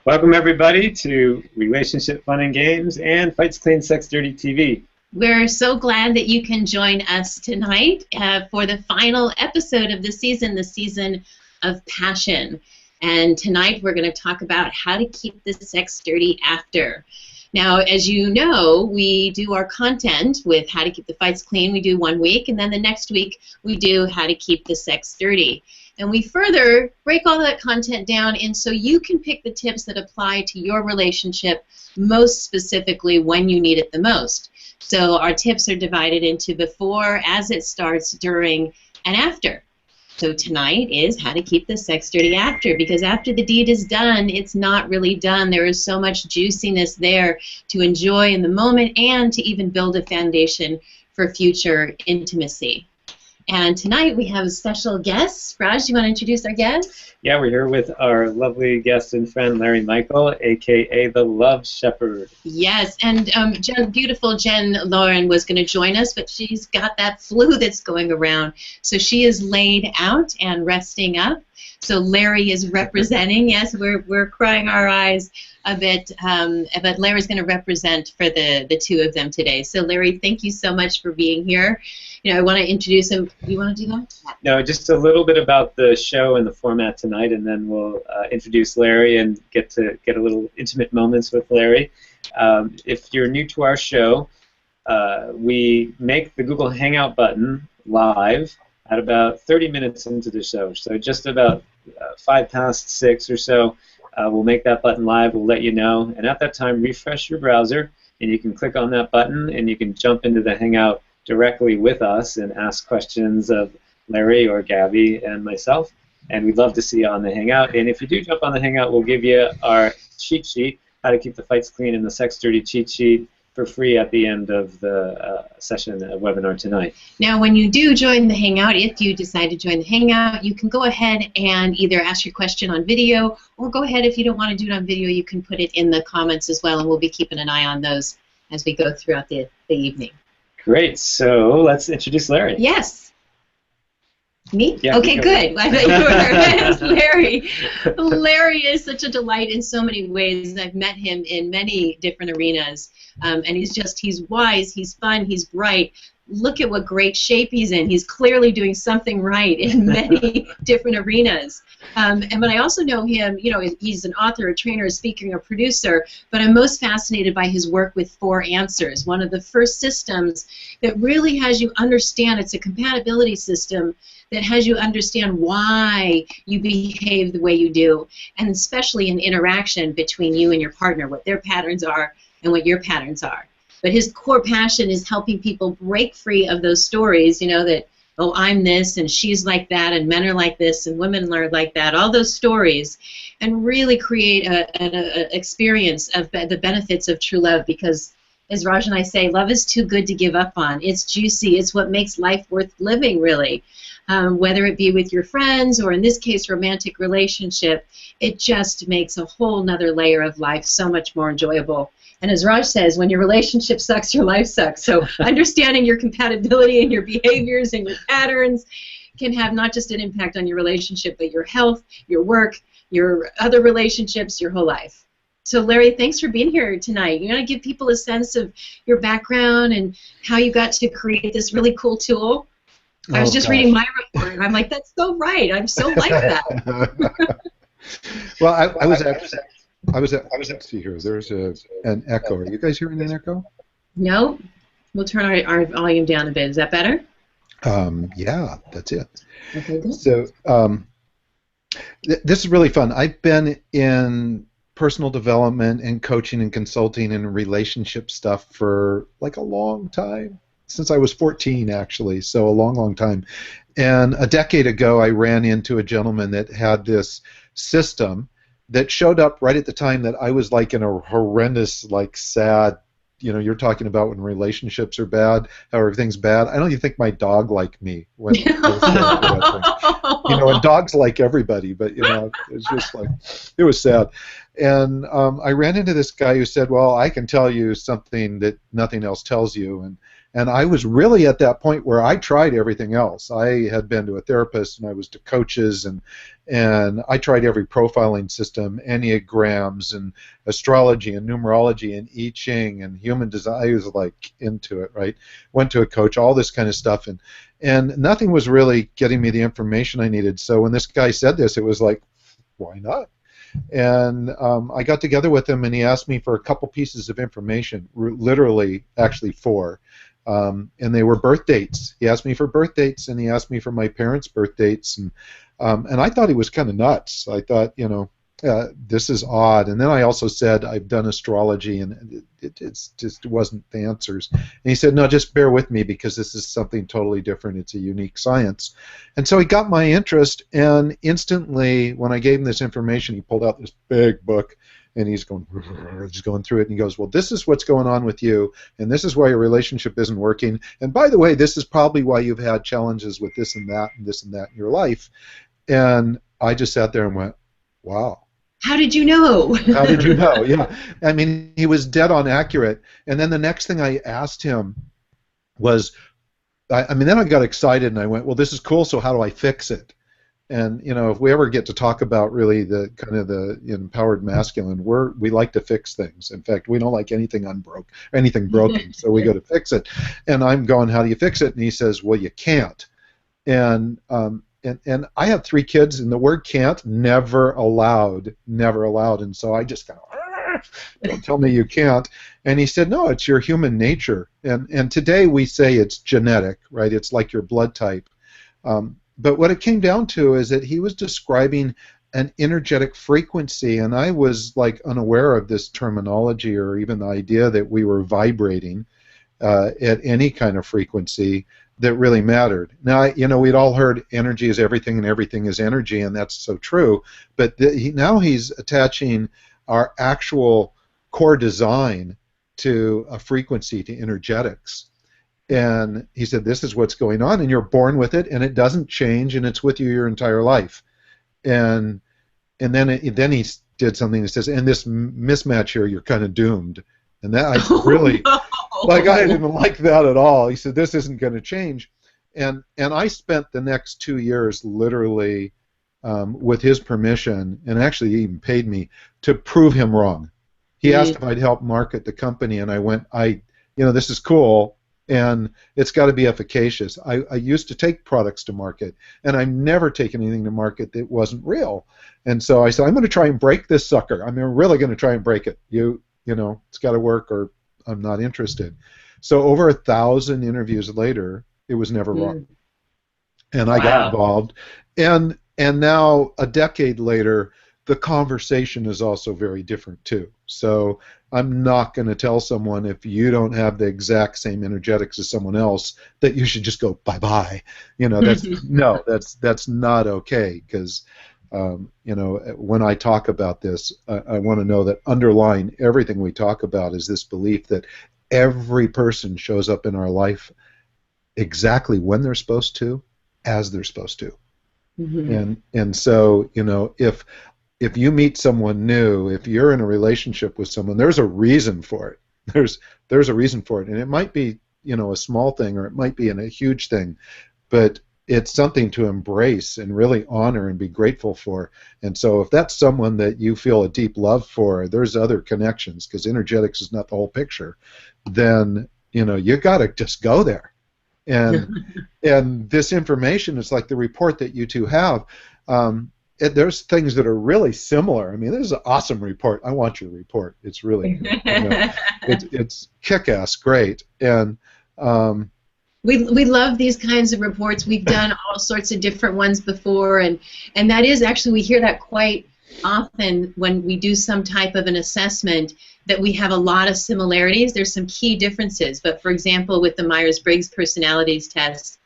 Welcome everybody to Relationship Fun and Games and Fights Clean Sex Dirty TV. We're so glad that you can join us tonight for the final episode of the season of Passion. And tonight we're going to talk about how to keep the sex dirty after. Now, as you know, we do our content with how to keep the fights clean. We do 1 week, and then the next week we do how to keep the sex dirty. And we further break all that content down in so you can pick the tips that apply to your relationship most specifically when you need it the most. So our tips are divided into before, as it starts, during, and after. So tonight is how to keep the sex dirty after, because after the deed is done, it's not really done. There is so much juiciness there to enjoy in the moment and to even build a foundation for future intimacy. And tonight we have special guests. Raj, do you want to introduce our guests? Yeah, we're here with our lovely guest and friend, Larry Michel, a.k.a. the Love Shepherd. Yes, and beautiful Jen Laurin was going to join us, but she's got that flu that's going around. So she is laid out and resting up. So Larry is representing. Yes, we're crying our eyes a bit, but Larry's going to represent for the two of them today. So Larry, thank you so much for being here. You know, I want to introduce him. You want to do that? No, just a little bit about the show and the format tonight, and then we'll introduce Larry and get a little intimate moments with Larry. If you're new to our show, we make the Google Hangout button live at about 30 minutes into the show. So just about 5 past 6 or so, we'll make that button live. We'll let you know. And at that time, refresh your browser, and you can click on that button, and you can jump into the Hangout directly with us and ask questions of Larry or Gabby and myself. And we'd love to see you on the Hangout. And if you do jump on the Hangout, we'll give you our cheat sheet, how to keep the fights clean, and the sex dirty cheat sheet for free at the end of the session webinar tonight. Now, when you do join the Hangout, if you decide to join the Hangout, you can go ahead and either ask your question on video, or go ahead, if you don't want to do it on video, you can put it in the comments as well, and we'll be keeping an eye on those as we go throughout the evening. Great. So let's introduce Larry. Yes. Me? Yeah, okay, good. I thought you were Larry. Larry is such a delight in so many ways. I've met him in many different arenas, and he's wise, he's fun, he's bright. Look at what great shape he's in. He's clearly doing something right in many different arenas. But I also know him, you know, he's an author, a trainer, a speaker, a producer, but I'm most fascinated by his work with 4 Answers, one of the first systems that really has you understand. It's a compatibility system that has you understand why you behave the way you do, and especially in interaction between you and your partner, what their patterns are and what your patterns are. But his core passion is helping people break free of those stories, you know, that, oh, I'm this, and she's like that, and men are like this, and women are like that, all those stories, and really create an experience of the benefits of true love, because, as Raj and I say, love is too good to give up on. It's juicy. It's what makes life worth living, really. Whether it be with your friends or, in this case, romantic relationship, it just makes a whole nother layer of life so much more enjoyable. And as Raj says, when your relationship sucks, your life sucks. So understanding your compatibility and your behaviors and your patterns can have not just an impact on your relationship, but your health, your work, your other relationships, your whole life. So Larry, thanks for being here tonight. You want to give people a sense of your background and how you got to create this really cool tool? I was just reading my report, and I'm like, that's so right. I'm so like that. Well, I was at. See here. There's an echo. Are you guys hearing an echo? No. We'll turn our volume down a bit. Is that better? Yeah, that's it. Okay, good. So this is really fun. I've been in personal development and coaching and consulting and relationship stuff for like a long time. Since I was 14, actually, so a long, long time. And a decade ago, I ran into a gentleman that had this system that showed up right at the time that I was like in a horrendous, like sad, you're talking about when relationships are bad, how everything's bad. I don't even think my dog liked me when I was going through that thing. And dogs like everybody, but it's just like, it was sad. And I ran into this guy who said, well, I can tell you something that nothing else tells you. And I was really at that point where I tried everything else. I had been to a therapist, and I was to coaches, and I tried every profiling system, enneagrams, and astrology, and numerology, and I Ching, and human design. I was like into it, right? Went to a coach, all this kind of stuff, and nothing was really getting me the information I needed. So when this guy said this, it was like, why not? And I got together with him, and he asked me for a couple pieces of information, literally, actually 4. And they were birth dates. He asked me for birth dates, and he asked me for my parents' birth dates, and I thought he was kind of nuts. I thought, this is odd. And then I also said I've done astrology, and it just wasn't the answers. And he said, no, just bear with me, because this is something totally different. It's a unique science. And so he got my interest, and instantly, when I gave him this information, he pulled out this big book. And he's going through it, and he goes, well, this is what's going on with you, and this is why your relationship isn't working, and by the way, this is probably why you've had challenges with this and that and this and that in your life. And I just sat there and went, wow. How did you know? How did you know? Yeah. I mean, he was dead on accurate. And then the next thing I asked him was, then I got excited, and I went, well, this is cool, so how do I fix it? And if we ever get to talk about really the kind of the empowered masculine, we like to fix things. In fact, we don't like anything broken, so we go to fix it. And I'm going, how do you fix it? And he says, well, you can't. And I have 3 kids, and the word can't never allowed. And so I just kind of, don't tell me you can't. And he said, no, it's your human nature. And today we say it's genetic, right? It's like your blood type. But what it came down to is that he was describing an energetic frequency, and I was like unaware of this terminology or even the idea that we were vibrating at any kind of frequency that really mattered. Now, we'd all heard energy is everything and everything is energy, and that's so true, but now he's attaching our actual core design to a frequency, to energetics. And he said, this is what's going on, and you're born with it, and it doesn't change, and it's with you your entire life. And then he did something that says, and this mismatch here, you're kind of doomed. And that I really, I didn't like that at all. He said, this isn't going to change. And I spent the next 2 years literally, with his permission, and actually he even paid me, to prove him wrong. He asked if I'd help market the company, and I went, this is cool, and it's got to be efficacious. I used to take products to market, and I've never taken anything to market that wasn't real. And so I said, I'm going to try and break this sucker. I'm really going to try and break it. It's got to work, or I'm not interested. So over 1,000 interviews later, it was never wrong. And I got involved. And now, a decade later, the conversation is also very different too. So I'm not going to tell someone, if you don't have the exact same energetics as someone else, that you should just go bye-bye. That's not okay, because when I talk about this, I want to know that underlying everything we talk about is this belief that every person shows up in our life exactly when they're supposed to, as they're supposed to. And so, if you meet someone new, if you're in a relationship with someone, there's a reason for it. There's a reason for it, and it might be a small thing, or it might be a huge thing, but it's something to embrace and really honor and be grateful for. And so if that's someone that you feel a deep love for, there's other connections, because energetics is not the whole picture, then you got to just go there. And this information is like the report that you two have. There's things that are really similar. I mean, this is an awesome report. I want your report. It's really, it's kick-ass great. And we love these kinds of reports. We've done all sorts of different ones before, and that is actually, we hear that quite often when we do some type of an assessment, that we have a lot of similarities. There's some key differences, but for example, with the Myers-Briggs personalities test,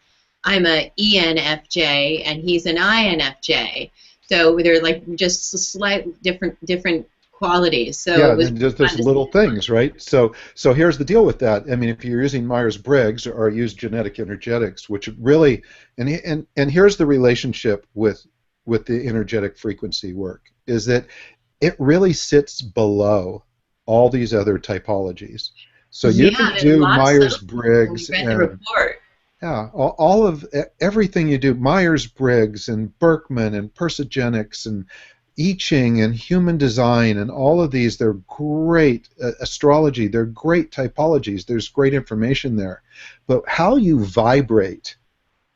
I'm a ENFJ and he's an INFJ. So they're like just slight different qualities. So Yeah, it was and just fun those to little see. things, right? So here's the deal with that. I mean, if you're using Myers-Briggs or use genetic energetics, which really, and here's the relationship with the energetic frequency work, is that it really sits below all these other typologies. So you Yeah, can there's a do lot of subtleties when we Myers-Briggs read the and report. yeah, all of everything you do, Myers-Briggs and Berkman and Persogenics and I Ching and human design and all of these, they're great astrology, they're great typologies, there's great information there. But how you vibrate,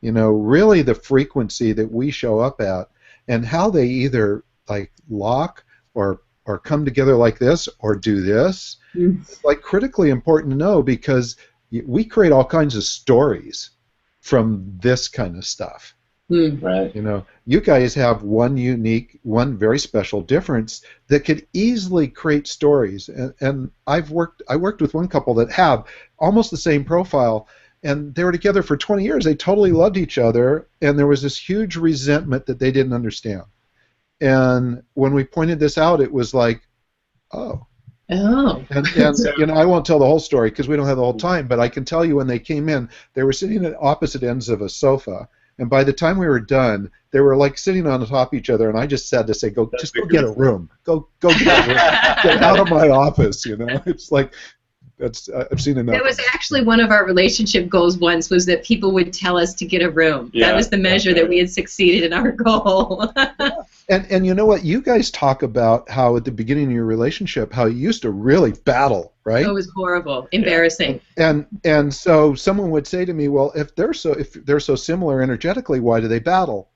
really the frequency that we show up at and how they either like lock or come together like this or do this, it's like critically important to know because we create all kinds of stories from this kind of stuff. Right. You guys have one one very special difference that could easily create stories. And I worked with one couple that have almost the same profile, and they were together for 20 years. They totally loved each other, and there was this huge resentment that they didn't understand. And when we pointed this out, it was like, oh. Oh. And I won't tell the whole story because we don't have the whole time, but I can tell you when they came in, they were sitting at opposite ends of a sofa, and by the time we were done, they were like sitting on top of each other, and I just had to say, just go get a room. Go get a room. Get out of my office, It's like, I've seen enough. That was actually one of our relationship goals once, was that people would tell us to get a room. Yeah, that was the measure that we had succeeded in our goal. And you know what? You guys talk about how at the beginning of your relationship, how you used to really battle, right? It was horrible, embarrassing. And so someone would say to me, well, if they're so similar energetically, why do they battle?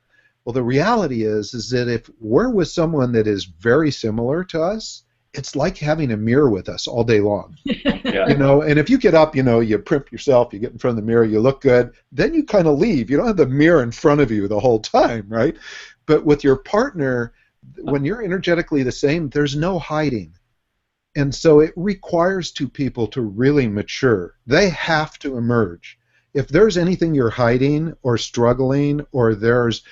Well, the reality is that if we're with someone that is very similar to us, it's like having a mirror with us all day long. Yeah. And if you get up, you primp yourself, you get in front of the mirror, you look good, then you kind of leave. You don't have the mirror in front of you the whole time, right? But with your partner, when you're energetically the same, there's no hiding. And so it requires two people to really mature. They have to emerge. If there's anything you're hiding or struggling, or there's,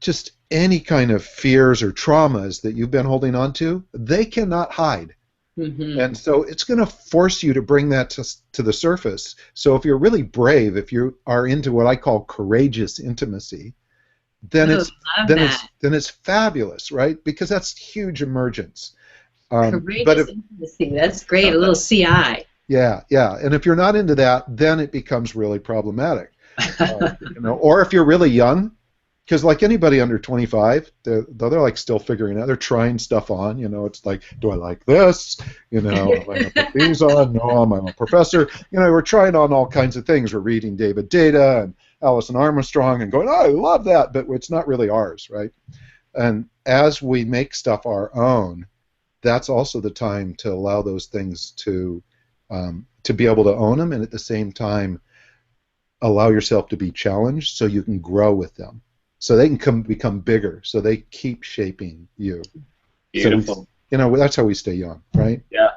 just any kind of fears or traumas that you've been holding on to, they cannot hide. Mm-hmm. And so it's going to force you to bring that to the surface. So if you're really brave, if you are into what I call courageous intimacy, then it's fabulous, right? Because that's huge emergence. Courageous intimacy, that's great. A little CI. Yeah. And if you're not into that, then it becomes really problematic. Or if you're really young, because like anybody under 25, they're like still figuring out. They're trying stuff on. It's like, do I like this? Am I going to put these on? No, I'm a professor. We're trying on all kinds of things. We're reading David Data and Alison Armstrong and going, oh, I love that, but it's not really ours, right? And as we make stuff our own, that's also the time to allow those things to be able to own them, and at the same time allow yourself to be challenged so you can grow with them. So they can become bigger, so they keep shaping you. Beautiful. So that's how we stay young, right? Yeah.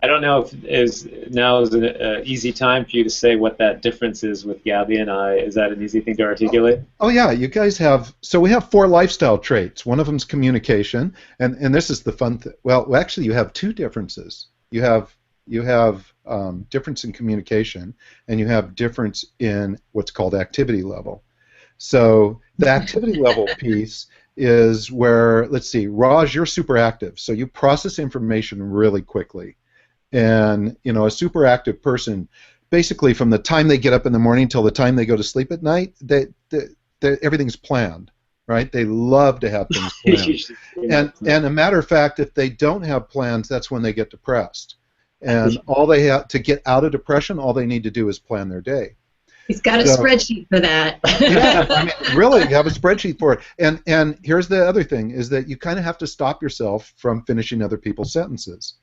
I don't know if now is an easy time for you to say what that difference is with Gabby and I. Is that an easy thing to articulate? Oh yeah, you guys have. So we have 4 lifestyle traits. One of them is communication, and this is the fun thing. Well, actually, you have 2 differences. You have difference in communication, and you have difference in what's called activity level. So the activity level piece is where, let's see, Raj, you're super active, so you process information really quickly. And, a super active person, basically from the time they get up in the morning till the time they go to sleep at night, everything's planned, right? They love to have things planned. And a matter of fact, if they don't have plans, that's when they get depressed. And all they have to get out of depression, all they need to do is plan their day. He's got a spreadsheet for that. Yeah, really, you have a spreadsheet for it. And here's the other thing, is that you kind of have to stop yourself from finishing other people's sentences.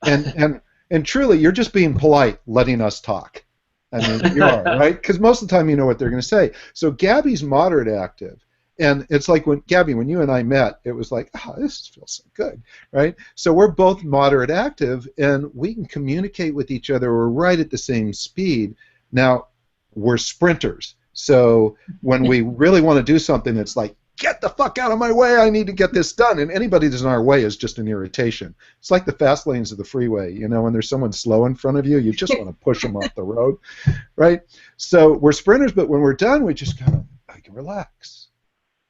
And truly, you're just being polite, letting us talk. You are, right? Because most of the time you know what they're going to say. So Gabby's moderate active. And it's like Gabby, when you and I met, it was like, oh, this feels so good, right? So we're both moderate active, and we can communicate with each other. We're right at the same speed. Now, we're sprinters. So when we really want to do something that's like, get the fuck out of my way, I need to get this done, and anybody that's in our way is just an irritation. It's like the fast lanes of the freeway. You know, when there's someone slow in front of you, you just want to push them off the road, right? So we're sprinters, but when we're done, we just kind of, I can relax.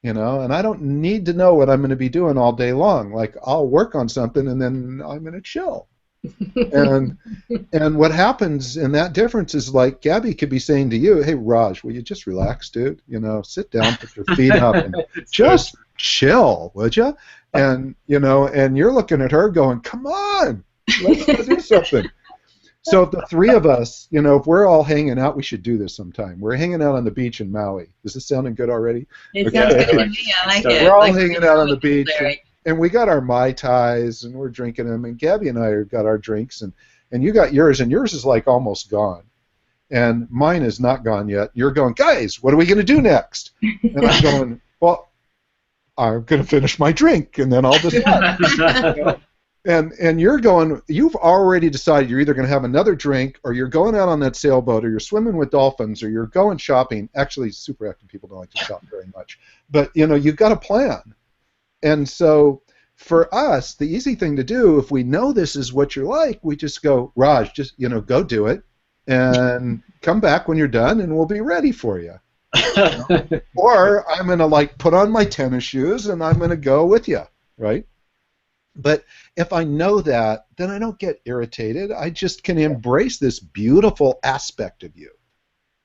You know, and I don't need to know what I'm going to be doing all day long. Like, I'll work on something and then I'm going to chill. and what happens in that difference is, like, Gabby could be saying to you, hey, Raj, will you just relax, dude? You know, sit down, put your feet up, and just chill, would you? And, you know, and you're looking at her going, come on, let's go do something. So if the three of us, you know, if we're all hanging out, we should do this sometime. We're hanging out on the beach in Maui. Is this sounding good already? It sounds good to me. I like it. We're all hanging out on the beach, and we got our Mai Tais, and we're drinking them, and Gabby and I got our drinks, and you got yours, and yours is like almost gone. And mine is not gone yet. You're going, guys, what are we going to do next? And I'm going, well, I'm going to finish my drink, and then I'll decide. And you're going, you've already decided you're either going to have another drink, or you're going out on that sailboat, or you're swimming with dolphins, or you're going shopping. Actually, super active people don't like to shop very much. But, you know, you've got a plan. And so for us, the easy thing to do, if we know this is what you're like, we just go, Raj, just, you know, go do it, and come back when you're done, and we'll be ready for you. You know? Or I'm going to, like, put on my tennis shoes, and I'm going to go with you, right? But if I know that, then I don't get irritated. I just can embrace this beautiful aspect of you,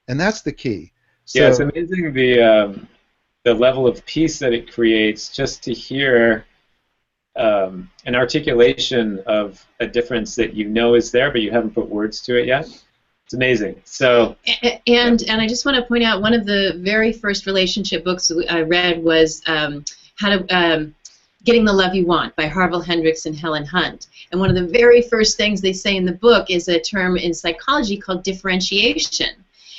and that's the key. So, yeah, it's amazing the level of peace that it creates just to hear an articulation of a difference that you know is there, but you haven't put words to it yet. It's amazing. So, and I just want to point out, one of the very first relationship books I read was How to Getting the Love You Want by Harville Hendricks and Helen Hunt. And one of the very first things they say in the book is a term in psychology called differentiation.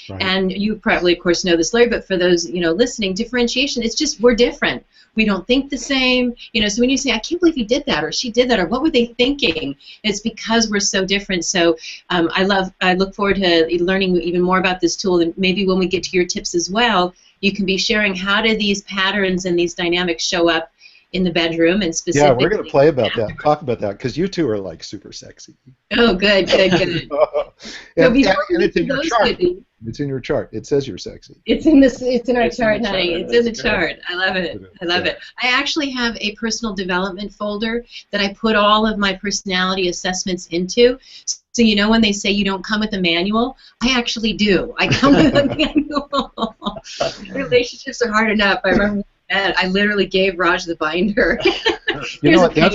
Right. And you probably, of course, know this, Larry, but for those, you know, listening, differentiation, it's just we're different. We don't think the same. You know, so when you say, I can't believe he did that, or she did that, or what were they thinking? It's because we're so different. So I look forward to learning even more about this tool, and maybe when we get to your tips as well, you can be sharing how do these patterns and these dynamics show up in the bedroom, and specifically. Yeah, we're going to play about that, talk about that, because you two are, like, super sexy. Oh, good. and it's in your chart. It's in your chart. It says you're sexy. It's in our chart, honey. It's in the chart. I love it. I love it. I actually have a personal development folder that I put all of my personality assessments into. So, you know, when they say you don't come with a manual, I actually do. I come with a manual. Relationships are hard enough. I remember I literally gave Raj the binder. You know what? That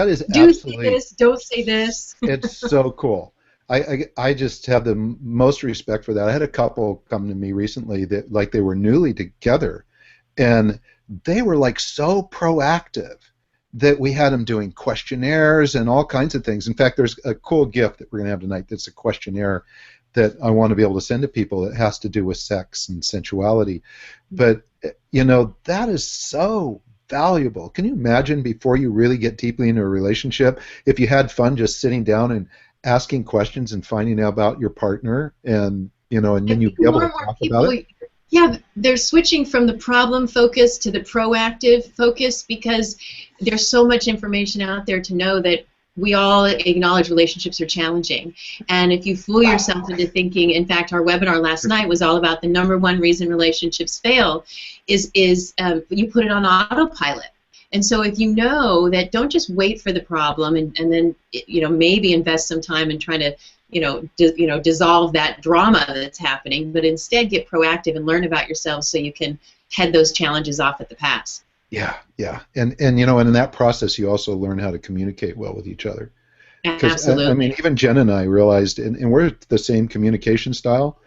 is do absolutely. Say this. Don't say this. It's so cool. I just have the most respect for that. I had a couple come to me recently that, like, they were newly together, and they were, like, so proactive that we had them doing questionnaires and all kinds of things. In fact, there's a cool gift that we're going to have tonight that's a questionnaire that I want to be able to send to people that has to do with sex and sensuality. But, you know, that is so valuable. Can you imagine, before you really get deeply into a relationship, if you had fun just sitting down and asking questions and finding out about your partner, and, you know, and then you'd be able to talk about it? Yeah, they're switching from the problem focus to the proactive focus, because there's so much information out there to know that we all acknowledge relationships are challenging. And if you fool yourself into thinking, in fact, our webinar last night was all about the #1 reason relationships fail is you put it on autopilot. And so if you know that, don't just wait for the problem and then, you know, maybe invest some time in trying to, dissolve that drama that's happening, but instead get proactive and learn about yourself so you can head those challenges off at the pass. Yeah, yeah. And you know, and in that process, you also learn how to communicate well with each other. Absolutely. I mean, even Jen and I realized, and we're the same communication style,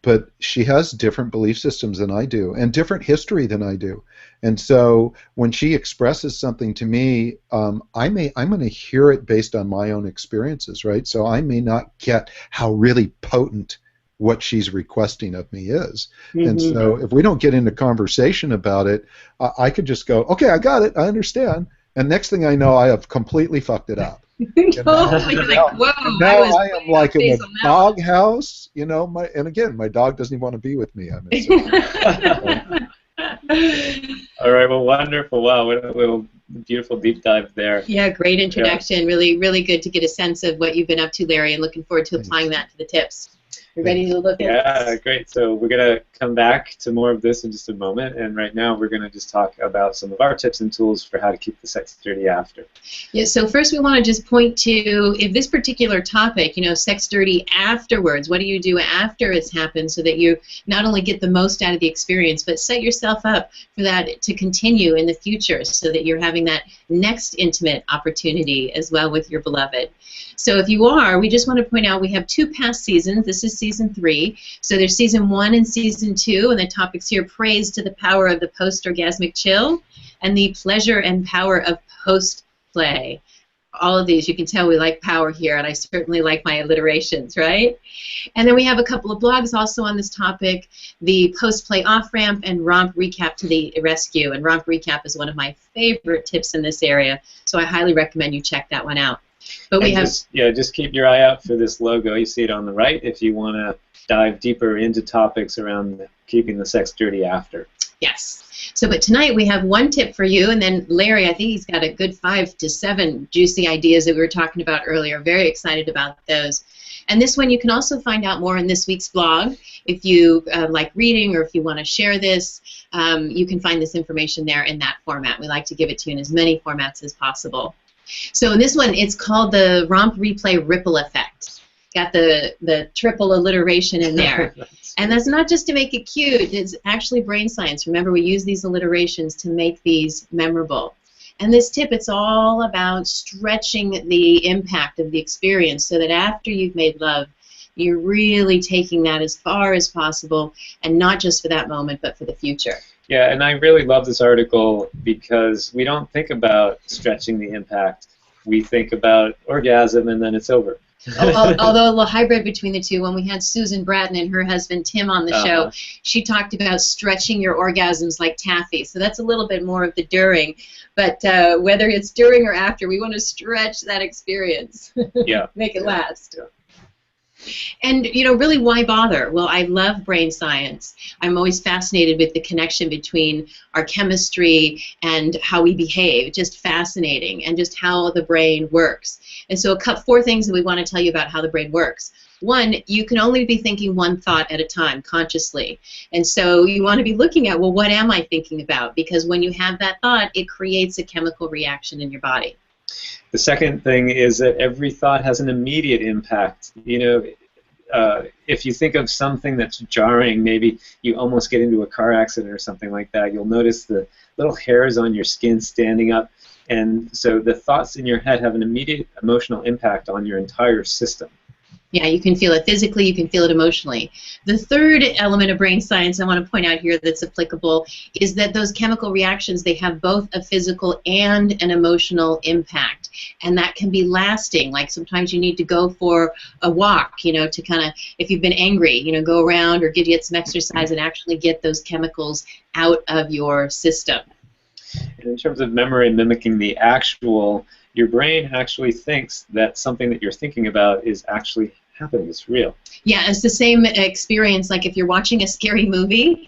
but she has different belief systems than I do, and different history than I do. And so when she expresses something to me, I'm going to hear it based on my own experiences, right? So I may not get how really potent what she's requesting of me is. Mm-hmm. And so if we don't get into conversation about it, I could just go, okay, I got it, I understand. And next thing I know, I have completely fucked it up. Totally, like, whoa! Now I am way like off in a base on that one. doghouse, you know. And again, my dog doesn't even want to be with me. All right, well, wonderful. Wow, what a little beautiful deep dive there. Yeah, great introduction. Yeah. Really, really good to get a sense of what you've been up to, Larry, and looking forward to applying that to the tips. You ready to look at this? Great. So we're going to come back to more of this in just a moment, and right now we're going to just talk about some of our tips and tools for how to keep the sex dirty after. Yeah, so first we want to just point to, if this particular topic, you know, sex dirty afterwards, what do you do after it's happened so that you not only get the most out of the experience, but set yourself up for that to continue in the future so that you're having that next intimate opportunity as well with your beloved. So if you are, we just want to point out we have 2 past seasons. This is season 3. So there's season 1 and season 2, and the topics here: praise to the power of the post-orgasmic chill and the pleasure and power of post-play. All of these, you can tell we like power here, and I certainly like my alliterations, right? And then we have a couple of blogs also on this topic: the post-play off-ramp and romp recap to the rescue. And romp recap is one of my favorite tips in this area, so I highly recommend you check that one out. But we have just keep your eye out for this logo. You see it on the right if you want to dive deeper into topics around keeping the sex dirty after. Yes. So, but tonight we have one tip for you, and then Larry, I think he's got a good 5 to 7 juicy ideas that we were talking about earlier. Very excited about those. And this one you can also find out more in this week's blog. If you like reading or if you want to share this, you can find this information there in that format. We like to give it to you in as many formats as possible. So in this one, it's called the Romp Replay Ripple Effect. Got the triple alliteration in there. And that's not just to make it cute. It's actually brain science. Remember, we use these alliterations to make these memorable. And this tip, it's all about stretching the impact of the experience so that after you've made love, you're really taking that as far as possible, and not just for that moment, but for the future. Yeah, and I really love this article because we don't think about stretching the impact. We think about orgasm and then it's over. Although a little hybrid between the two, when we had Susan Bratton and her husband Tim on the show, she talked about stretching your orgasms like taffy. So that's a little bit more of the during. But whether it's during or after, we want to stretch that experience. Yeah. Make it last. Yeah. And, you know, really, why bother? Well, I love brain science. I'm always fascinated with the connection between our chemistry and how we behave. Just fascinating, and just how the brain works. And so 4 things that we want to tell you about how the brain works. 1, you can only be thinking one thought at a time consciously. And so you want to be looking at, well, what am I thinking about? Because when you have that thought, it creates a chemical reaction in your body. The second thing is that every thought has an immediate impact. You know, if you think of something that's jarring, maybe you almost get into a car accident or something like that, you'll notice the little hairs on your skin standing up. And so the thoughts in your head have an immediate emotional impact on your entire system. Yeah, you can feel it physically, you can feel it emotionally. The third element of brain science I want to point out here that's applicable is that those chemical reactions, they have both a physical and an emotional impact. And that can be lasting. Like sometimes you need to go for a walk, you know, to kind of, if you've been angry, you know, go around or get some exercise and actually get those chemicals out of your system. And in terms of memory mimicking the actual, your brain actually thinks that something that you're thinking about is actually happening. It's real. Yeah, it's the same experience. Like if you're watching a scary movie,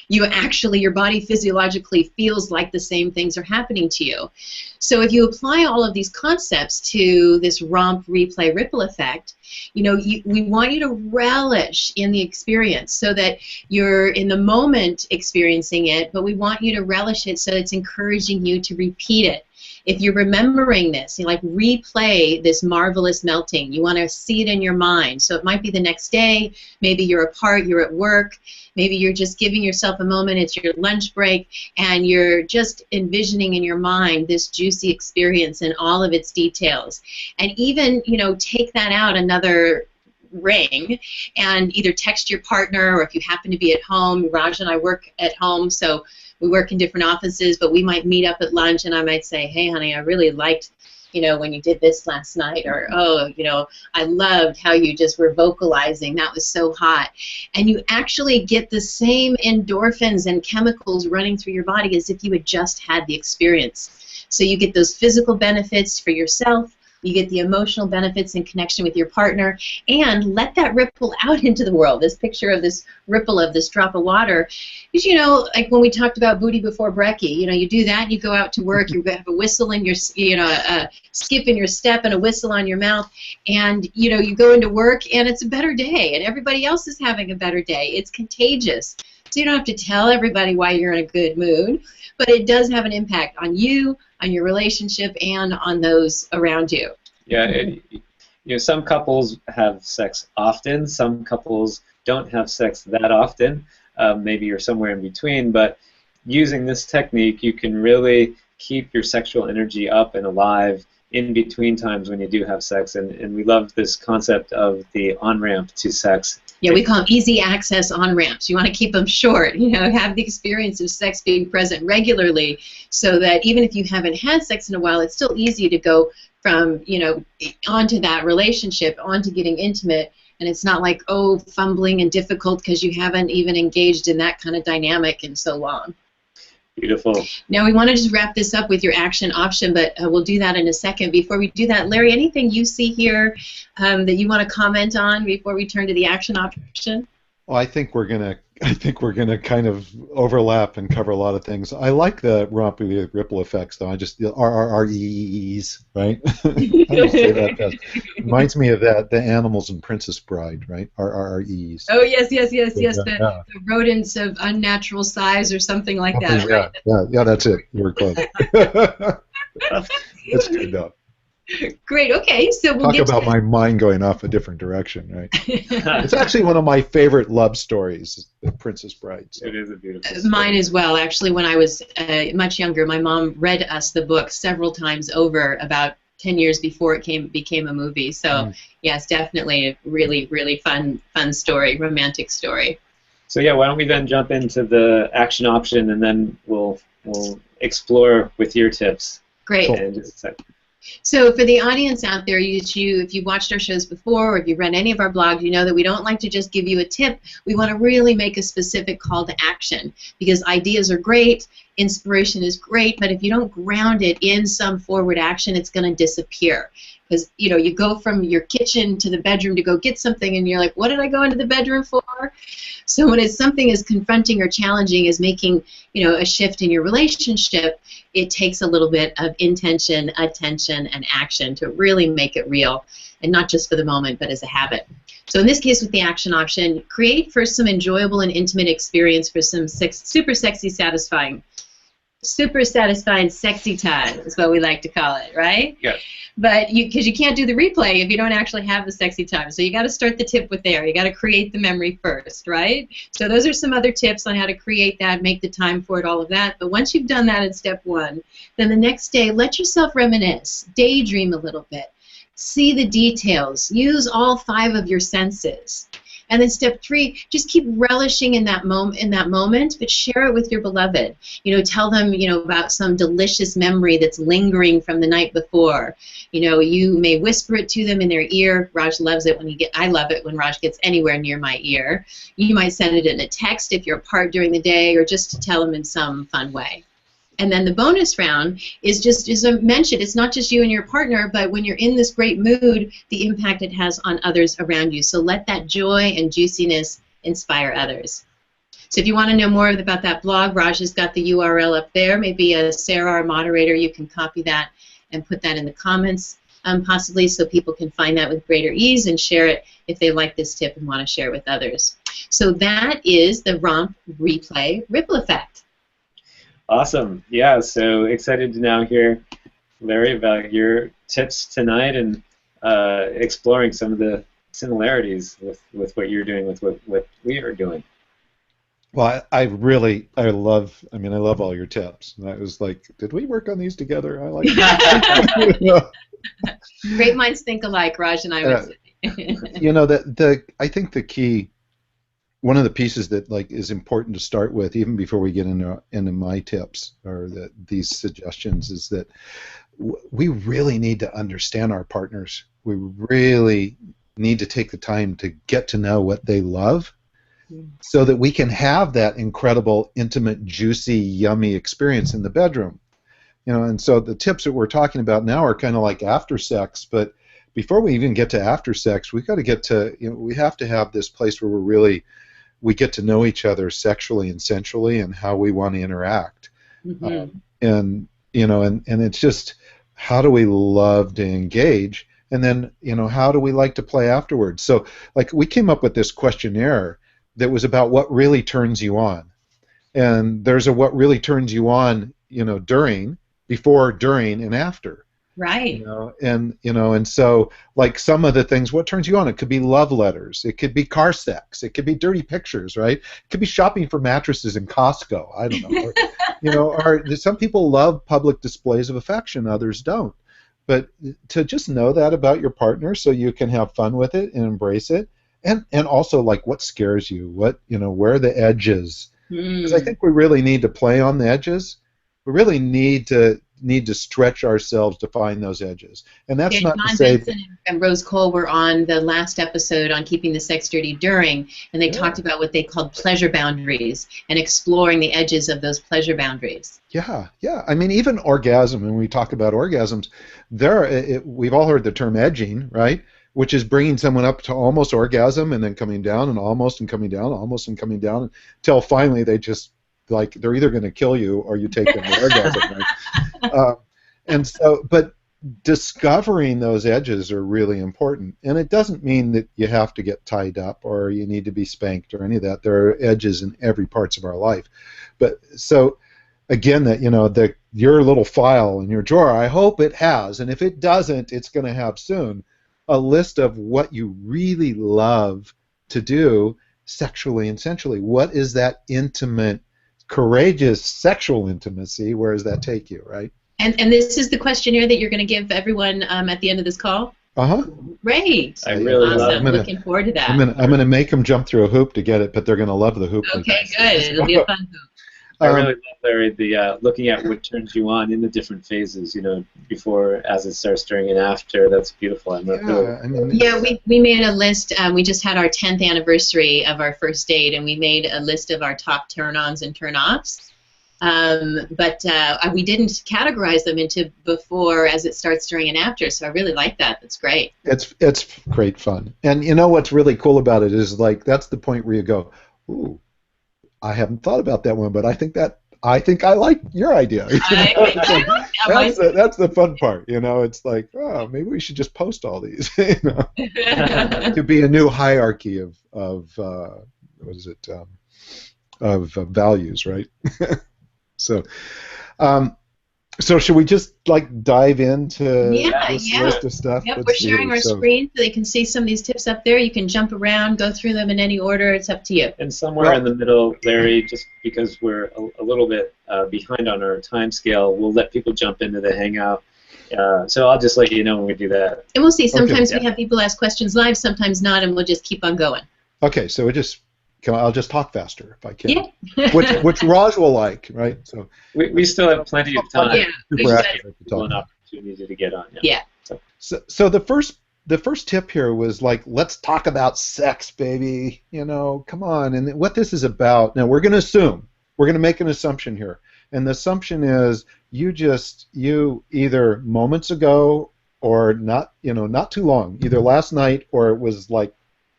your body physiologically feels like the same things are happening to you. So if you apply all of these concepts to this romp, replay, ripple effect, you know, we want you to relish in the experience so that you're in the moment experiencing it, but we want you to relish it so it's encouraging you to repeat it. If you're remembering this, you like replay this marvelous melting. You want to see it in your mind. So it might be the next day. Maybe you're apart, you're at work. Maybe you're just giving yourself a moment. It's your lunch break, and you're just envisioning in your mind this juicy experience and all of its details. And even, you know, take that out another ring and either text your partner, or if you happen to be at home. Raj and I work at home, so we work in different offices, but we might meet up at lunch and I might say, hey, honey, I really liked, you know, when you did this last night, or, oh, you know, I loved how you just were vocalizing. That was so hot. And you actually get the same endorphins and chemicals running through your body as if you had just had the experience. So you get those physical benefits for yourself, You get the emotional benefits and connection with your partner, and let that ripple out into the world. This picture of this ripple of this drop of water is, you know, like when we talked about booty before brekkie, you know, you do that, you go out to work, you have a whistle in your, you know, a skip in your step and a whistle on your mouth, and, you know, you go into work and it's a better day, and everybody else is having a better day. It's contagious. So you don't have to tell everybody why you're in a good mood, but it does have an impact on you, on your relationship, and on those around you. Yeah, you know, some couples have sex often, some couples don't have sex that often. Maybe you're somewhere in between, but using this technique, you can really keep your sexual energy up and alive in between times when you do have sex, and we love this concept of the on-ramp to sex. Yeah, we call them easy access on-ramps. You want to keep them short, you know, have the experience of sex being present regularly so that even if you haven't had sex in a while, it's still easy to go from, you know, onto that relationship, onto getting intimate, and it's not like, oh, fumbling and difficult because you haven't even engaged in that kind of dynamic in so long. Beautiful. Now we want to just wrap this up with your action option, but we'll do that in a second. Before we do that, Larry, anything you see here that you want to comment on before we turn to the action option? Well, I think we're gonna kind of overlap and cover a lot of things. I like the rompy ripple effects, though. I just the RRREs, right? How do you say that best? Reminds me of that the animals in Princess Bride, right? RRREs. Oh yes. The rodents of unnatural size or something like that, right? Yeah, that's it. You were close. That's good though. Great. Okay, so we'll talk about my mind going off a different direction, right? It's actually one of my favorite love stories, The Princess Bride. So. It is a beautiful story. Mine as well. Actually, when I was much younger, my mom read us the book several times over, about 10 years before it became a movie. So yes, definitely a really, really fun story, romantic story. So yeah, why don't we then jump into the action option, and then we'll explore with your tips. Great. In just a second. So for the audience out there, if you've watched our shows before or if you've read any of our blogs, you know that we don't like to just give you a tip. We want to really make a specific call to action, because ideas are great, inspiration is great, but if you don't ground it in some forward action, it's going to disappear. Because, you know, you go from your kitchen to the bedroom to go get something, and you're like, what did I go into the bedroom for? So when it's something as confronting or challenging as making, you know, a shift in your relationship, it takes a little bit of intention, attention, and action to really make it real, and not just for the moment, but as a habit. So in this case, with the action option, create first some enjoyable and intimate experience for some super satisfying sexy time is what we like to call it, right? Yeah. But because you can't do the replay if you don't actually have the sexy time. So you got to start the tip with there. You got to create the memory first, right? So those are some other tips on how to create that, make the time for it, all of that. But once you've done that in step one, then the next day, let yourself reminisce, daydream a little bit, see the details, use all 5 of your senses. And then step 3, just keep relishing in that moment, but share it with your beloved. You know, tell them, you know, about some delicious memory that's lingering from the night before. You know, you may whisper it to them in their ear. Raj loves it I love it when Raj gets anywhere near my ear. You might send it in a text if you're apart during the day, or just to tell them in some fun way. And then the bonus round is just, as I mentioned, it's not just you and your partner, but when you're in this great mood, the impact it has on others around you. So let that joy and juiciness inspire others. So if you want to know more about that blog, Raj has got the URL up there. Maybe Sarah, our moderator, you can copy that and put that in the comments, possibly, so people can find that with greater ease and share it if they like this tip and want to share it with others. So that is the Romp Replay Ripple Effect. Awesome. Yeah, so excited to now hear, Larry, about your tips tonight and exploring some of the similarities with what you're doing with what we are doing. Well, I love all your tips. And I was like, did we work on these together? I like that. Great minds think alike, Raj and I would say. You know, I think the key, one of the pieces that is important to start with, even before we get into my tips or these suggestions, is that we really need to understand our partners. We really need to take the time to get to know what they love, so that we can have that incredible, intimate, juicy, yummy experience in the bedroom. And so the tips that we're talking about now are kind of like after sex, but before we even get to after sex, we've got to get to, we have to have this place where we get to know each other sexually and sensually and how we want to interact. Mm-hmm. And it's just, how do we love to engage? And then, how do we like to play afterwards? So, like, we came up with this questionnaire that was about what really turns you on. And there's a what really turns you on, during, before, during, and after. Right. And so, like, some of the things, what turns you on? It could be love letters. It could be car sex. It could be dirty pictures, right? It could be shopping for mattresses in Costco. I don't know. Or some people love public displays of affection, others don't. But to just know that about your partner so you can have fun with it and embrace it. And also, like, what scares you? What, where are the edges? Because I think we really need to play on the edges. We really need to stretch ourselves to find those edges. And that's not to say... John Benson and Rose Cole were on the last episode on Keeping the Sex Dirty During, and they talked about what they called pleasure boundaries and exploring the edges of those pleasure boundaries. Yeah. I mean, even orgasm, when we talk about orgasms, we've all heard the term edging, right? Which is bringing someone up to almost orgasm and then coming down and almost and coming down, almost and coming down, until finally they just, like, they're either going to kill you or you take them to orgasm, right? And so, but discovering those edges are really important. And it doesn't mean that you have to get tied up or you need to be spanked or any of that. There are edges in every parts of our life. But so, again, that, your little file in your drawer, I hope it has, and if it doesn't, it's going to have soon, a list of what you really love to do sexually and sensually. What is that intimate, courageous sexual intimacy? Where does that take you, right? And this is the questionnaire that you're going to give everyone at the end of this call? Uh-huh. Great. I really awesome. Looking forward to that. I'm gonna make them jump through a hoop to get it, but they're going to love the hoop. Okay, good. It'll be a fun hoop. I really love, Larry, the looking at what turns you on in the different phases, before, as it starts, during, and after. That's beautiful. We made a list. We just had our 10th anniversary of our first date, and we made a list of our top turn-ons and turn-offs. But we didn't categorize them into before, as it starts, during, and after. So I really like that. That's great. It's great fun. And what's really cool about it is, like, that's the point where you go, ooh, I haven't thought about that one, but I think I like your idea. That's the fun part, It's like, oh, maybe we should just post all these, to be a new hierarchy of what is it? Of values, right? So should we just, like, dive into this list of stuff? Yep, we're sharing our screen so they can see some of these tips up there. You can jump around, go through them in any order. It's up to you. And somewhere in the middle, Larry, just because we're a little bit behind on our time scale, we'll let people jump into the Hangout. So I'll just let you know when we do that. And we'll see. Sometimes we have people ask questions live, sometimes not, and we'll just keep on going. Okay, so I'll just talk faster if I can. Yeah. which Raj will like, right? So we still have plenty of time. Yeah. An opportunity to get on. Yeah. So the first tip here was, like, let's talk about sex, baby. Come on. And what this is about. Now we're going to make an assumption here, and the assumption is you either moments ago or not too long, either last night or it was like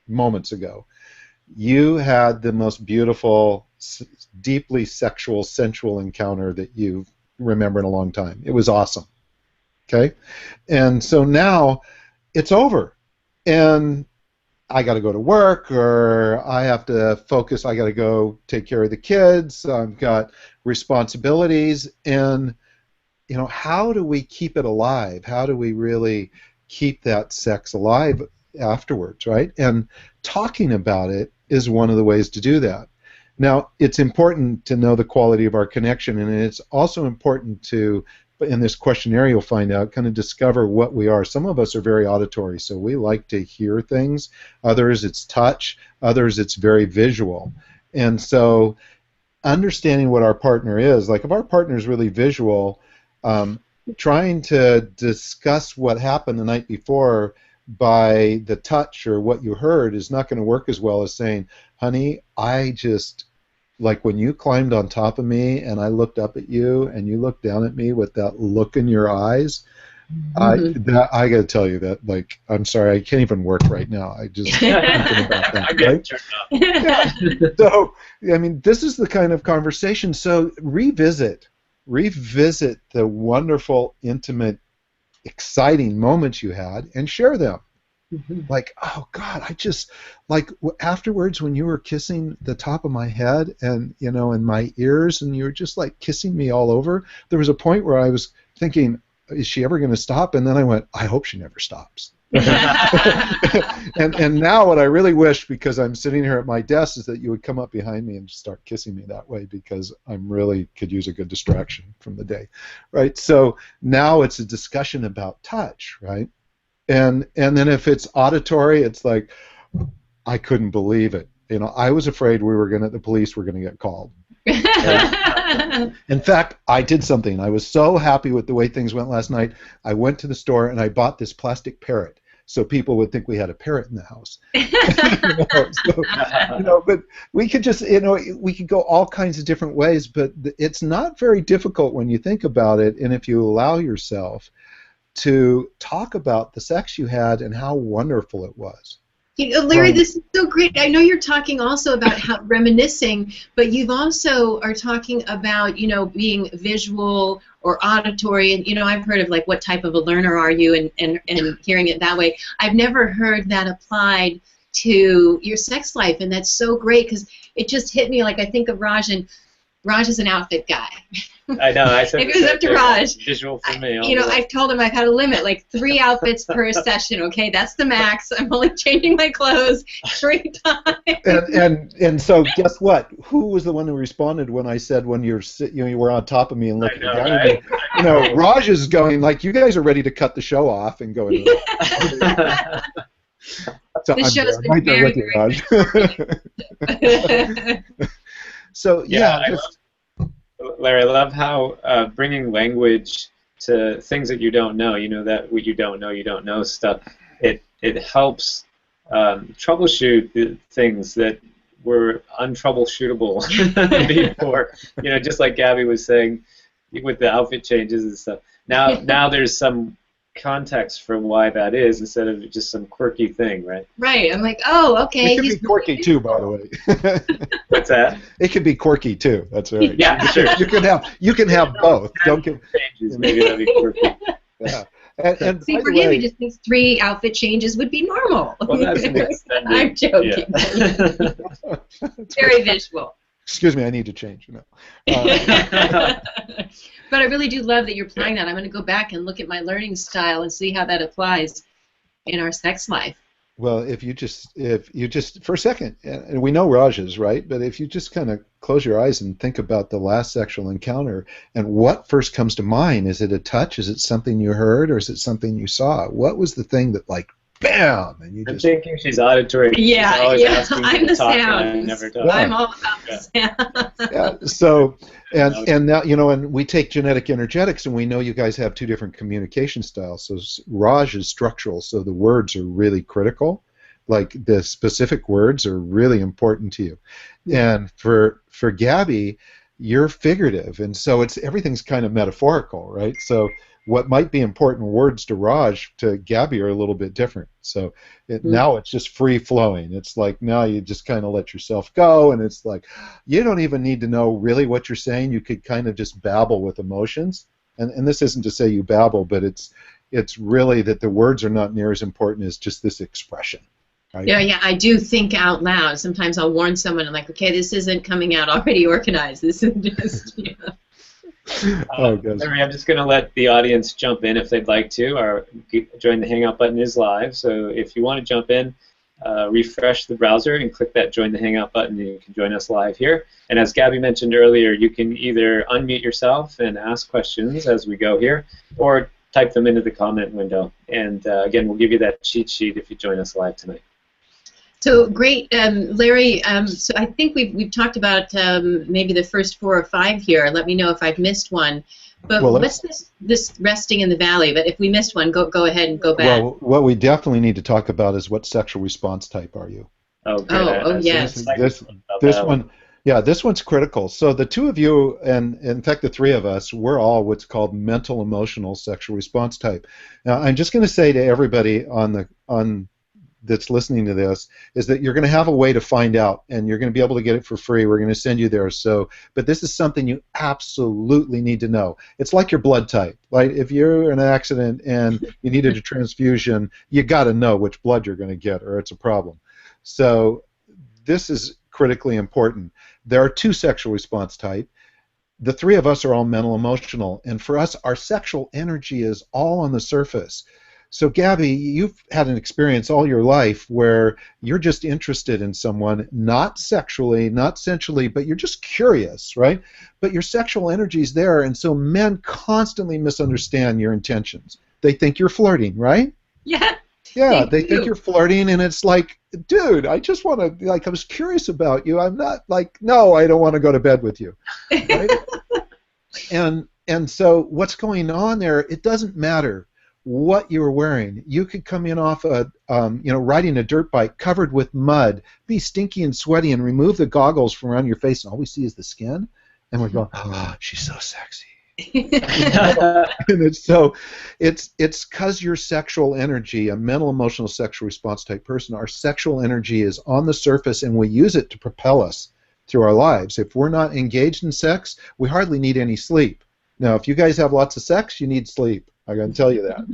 moments ago, you had the most beautiful, deeply sexual, sensual encounter that you remember in a long time. It was awesome. Okay? And so now it's over. And I got to go to work, or I have to focus. I got to go take care of the kids. I've got responsibilities. And, how do we keep it alive? How do we really keep that sex alive afterwards, right? And talking about it is one of the ways to do that. Now, it's important to know the quality of our connection, and it's also important to, in this questionnaire you'll find out, kind of discover what we are. Some of us are very auditory, so we like to hear things. Others, it's touch. Others, it's very visual. And so understanding what our partner is, like if our partner is really visual, trying to discuss what happened the night before by the touch or what you heard is not going to work as well as saying, honey, I just like when you climbed on top of me and I looked up at you and you looked down at me with that look in your eyes, I got to tell you that, like, I'm sorry, I can't even work right now. I just thinking about that. I'm getting turned up. So, I mean, this is the kind of conversation. So revisit the wonderful, intimate, exciting moments you had and share them. Like, oh God, I just, like, afterwards when you were kissing the top of my head and, you know, and my ears, and you were just like kissing me all over, there was a point where I was thinking, is she ever going to stop? And then I went, I hope she never stops. and now what I really wish, because I'm sitting here at my desk, is that you would come up behind me and start kissing me that way, because I'm really could use a good distraction from the day, right? So now it's a discussion about touch, right? And then if it's auditory, it's like, I couldn't believe it. You know, I was afraid the police were gonna get called. In fact, I did something. I was so happy with the way things went last night. I went to the store and I bought this plastic parrot, so people would think we had a parrot in the house. But we could just, we could go all kinds of different ways, but it's not very difficult when you think about it, and if you allow yourself to talk about the sex you had and how wonderful it was. Larry, this is so great. I know you're talking also about how reminiscing, but you've also are talking about, being visual or auditory, and I've heard of like what type of a learner are you, and hearing it that way. I've never heard that applied to your sex life, and that's so great, because it just hit me. Like, I think of Raj, and Raj is an outfit guy. I know. I said it goes up to Raj. Visual for me. I've told him I've had a limit, like 3 outfits per session. Okay, that's the max. I'm only changing my clothes 3 times. And so guess what? Who was the one who responded when I said when you were on top of me and looking down at me? Raj is going like, you guys are ready to cut the show off and go. So this show's been very good. So Larry, I love how bringing language to things that you don't know, that what you don't know stuff, it helps troubleshoot the things that were untroubleshootable before. Just like Gabby was saying with the outfit changes and stuff. Now there's some context for why that is, instead of just some quirky thing, right? Right. I'm like, oh, okay. It can be quirky too, by the way. What's that? It can be quirky too. That's right. Yeah, sure. You can have both. Don't get changes. Maybe that'd be quirky. Yeah. And see, for him, he just thinks 3 outfit changes would be normal. Well, that's an extended. I'm joking. Yeah. Very visual. Excuse me, I need to change. But I really do love that you're applying that. I'm going to go back and look at my learning style and see how that applies in our sex life. Well, if you just for a second, and we know Raj's, right? But if you just kind of close your eyes and think about the last sexual encounter, and what first comes to mind? Is it a touch? Is it something you heard, or is it something you saw? What was the thing that, like, bam, and you I'm just... thinking she's auditory. Yeah, I'm the sound. Yeah. I'm all about the sound. Yeah. So, and now, and we take genetic energetics, and we know you guys have 2 different communication styles. So Raj is structural, so the words are really critical. Like, the specific words are really important to you. And for Gabby, you're figurative, and so everything's kind of metaphorical, right? So what might be important words to Raj, to Gabby, are a little bit different. So now it's just free flowing. It's like now you just kind of let yourself go, and it's like you don't even need to know really what you're saying. You could kind of just babble with emotions. And this isn't to say you babble, but it's really that the words are not near as important as just this expression. Right? Yeah, I do think out loud. Sometimes I'll warn someone, I'm like, okay, this isn't coming out already organized. This is just, Larry, I'm just going to let the audience jump in if they'd like to. Or join the Hangout button is live, so if you want to jump in, refresh the browser and click that Join the Hangout button, and you can join us live here. And as Gabby mentioned earlier, you can either unmute yourself and ask questions as we go here, or type them into the comment window. And again, we'll give you that cheat sheet if you join us live tonight. So great, Larry. So I think we've talked about maybe the first 4 or 5 here. Let me know if I've missed one. But what's this resting in the valley? But if we missed one, go ahead and go back. Well, what we definitely need to talk about is what sexual response type are you? Oh, good. Yes. This one. Yeah, this one's critical. So the two of you, and in fact the three of us, we're all what's called mental emotional sexual response type. Now, I'm just going to say to everybody on that's listening to this is that you're going to have a way to find out, and you're going to be able to get it for free. We're going to send you there. So, but this is something you absolutely need to know. It's like your blood type. Like if you're in an accident and you needed a transfusion, you got to know which blood you're going to get, or it's a problem. So this is critically important. There are two sexual response types. The three of us are all mental emotional, and for us, our sexual energy is all on the surface. So, Gabby, you've had an experience all your life where you're just interested in someone, not sexually, not sensually, but you're just curious, right? But your sexual energy is there, and so men constantly misunderstand your intentions. They think you're flirting, right? Yeah. Yeah, they think you're flirting, and it's like, dude, I just want to, like, I was curious about you. I'm not like, no, I don't want to go to bed with you, right? and so what's going on there? It doesn't matter what you were wearing. You could come in off a, riding a dirt bike covered with mud, be stinky and sweaty, and remove the goggles from around your face, and all we see is the skin, and we're going, oh, she's so sexy. And it's because your sexual energy, a mental emotional sexual response type person, our sexual energy is on the surface, and we use it to propel us through our lives. If we're not engaged in sex, we hardly need any sleep. Now, if you guys have lots of sex, you need sleep. I can tell you that.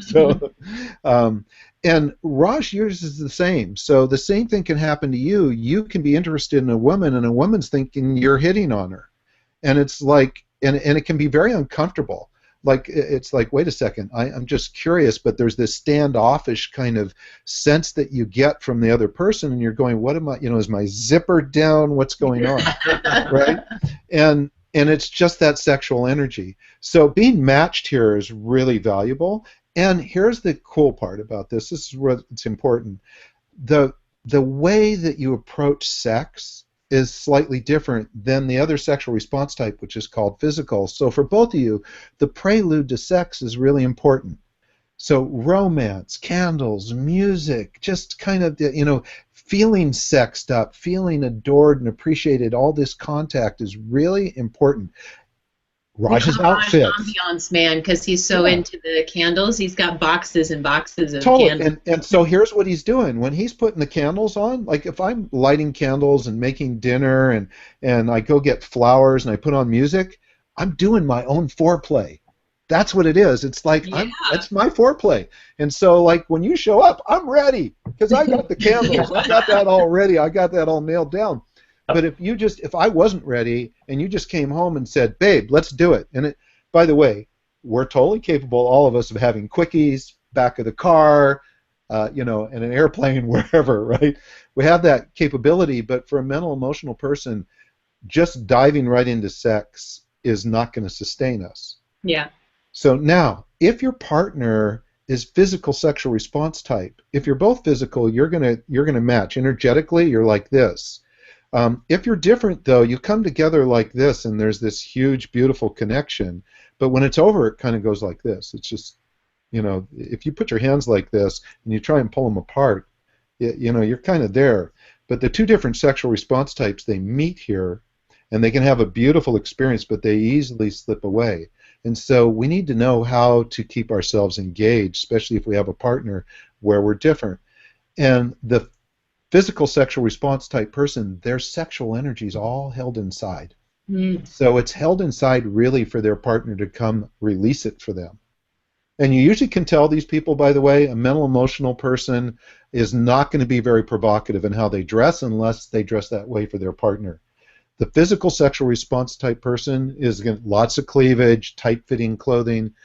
So, and Raj, yours is the same. So the same thing can happen to you. You can be interested in a woman, and a woman's thinking you're hitting on her, and it's like, and it can be very uncomfortable. Like, it's like, wait a second, I'm just curious, but there's this standoffish kind of sense that you get from the other person, and you're going, what am I, is my zipper down? What's going on, right? And it's just that sexual energy. So being matched here is really valuable. And here's the cool part about this. This is where it's important. The way that you approach sex is slightly different than the other sexual response type, which is called physical. So for both of you, the prelude to sex is really important. So romance, candles, music, just kind of, feeling sexed up, feeling adored and appreciated, all this contact is really important. Raj's outfit. Ambiance man, because he's so into the candles. He's got boxes and boxes of candles. And so here's what he's doing. When he's putting the candles on, like if I'm lighting candles and making dinner and I go get flowers and I put on music, I'm doing my own foreplay. That's what it is. It's like, that's my foreplay. And so, like, when you show up, I'm ready because I got the candles. I got that all ready. I got that all nailed down. But if I wasn't ready and you just came home and said, babe, let's do it. And by the way, we're totally capable, all of us, of having quickies, back of the car, in an airplane, wherever, right? We have that capability, but for a mental, emotional person, just diving right into sex is not going to sustain us. Yeah. So now, if your partner is physical sexual response type, if you're both physical, you're gonna match energetically. You're like this. If you're different, though, you come together like this, and there's this huge, beautiful connection. But when it's over, it kind of goes like this. It's just, if you put your hands like this and you try and pull them apart, you're kind of there. But the two different sexual response types, they meet here, and they can have a beautiful experience, but they easily slip away. And so we need to know how to keep ourselves engaged, especially if we have a partner where we're different. And the physical sexual response type person, their sexual energy is all held inside. So it's held inside really for their partner to come release it for them. And you usually can tell these people, by the way, a mental emotional person is not going to be very provocative in how they dress unless they dress that way for their partner. The physical sexual response type person is lots of cleavage, tight-fitting clothing,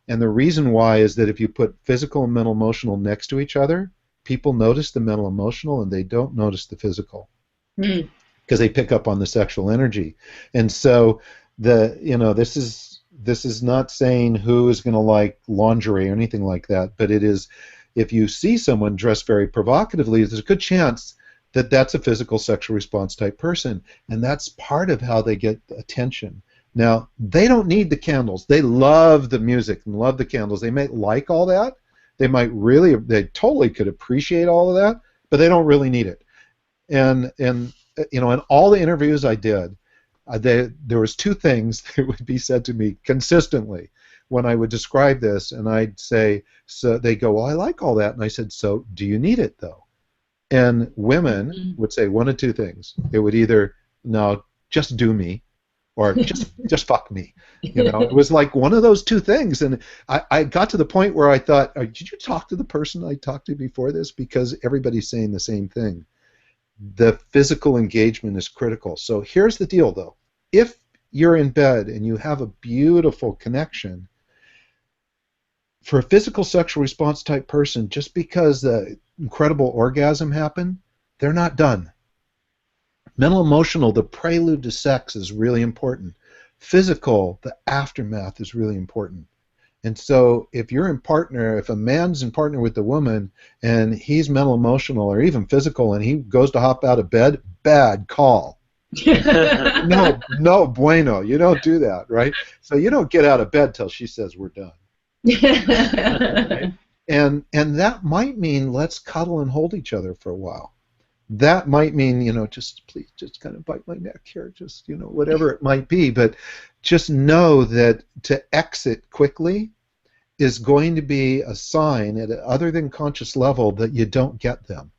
and the reason why is that if you put physical and mental emotional next to each other, people notice the mental emotional and they don't notice the physical because they pick up on the sexual energy. And so this is not saying who is going to like lingerie or anything like that, but it is, if you see someone dressed very provocatively, there's a good chance that that's a physical sexual response type person, and that's part of how they get attention. Now, they don't need the candles. They love the music and love the candles. They might like all that. They totally could appreciate all of that, but they don't really need it. And in all the interviews I did, there was two things that would be said to me consistently when I would describe this, and I'd say, so they go, well, I like all that, and I said, so do you need it though? And women would say one of two things. It would either, no, just do me, or just fuck me. You know, it was like one of those two things, and I got to the point where I thought, did you talk to the person I talked to before this? Because everybody's saying the same thing. The physical engagement is critical. So here's the deal, though. If you're in bed and you have a beautiful connection, for a physical sexual response type person, just because the incredible orgasm happened, they're not done. Mental emotional, the prelude to sex is really important. Physical, the aftermath is really important. And so if you're in partner, if a man's in partner with the woman and he's mental emotional or even physical and he goes to hop out of bed, bad call. No bueno. You don't do that, right? So you don't get out of bed till she says we're done. Right? And that might mean let's cuddle and hold each other for a while. That might mean, just please just kind of bite my neck here, just, whatever it might be. But just know that to exit quickly is going to be a sign at an other than conscious level that you don't get them.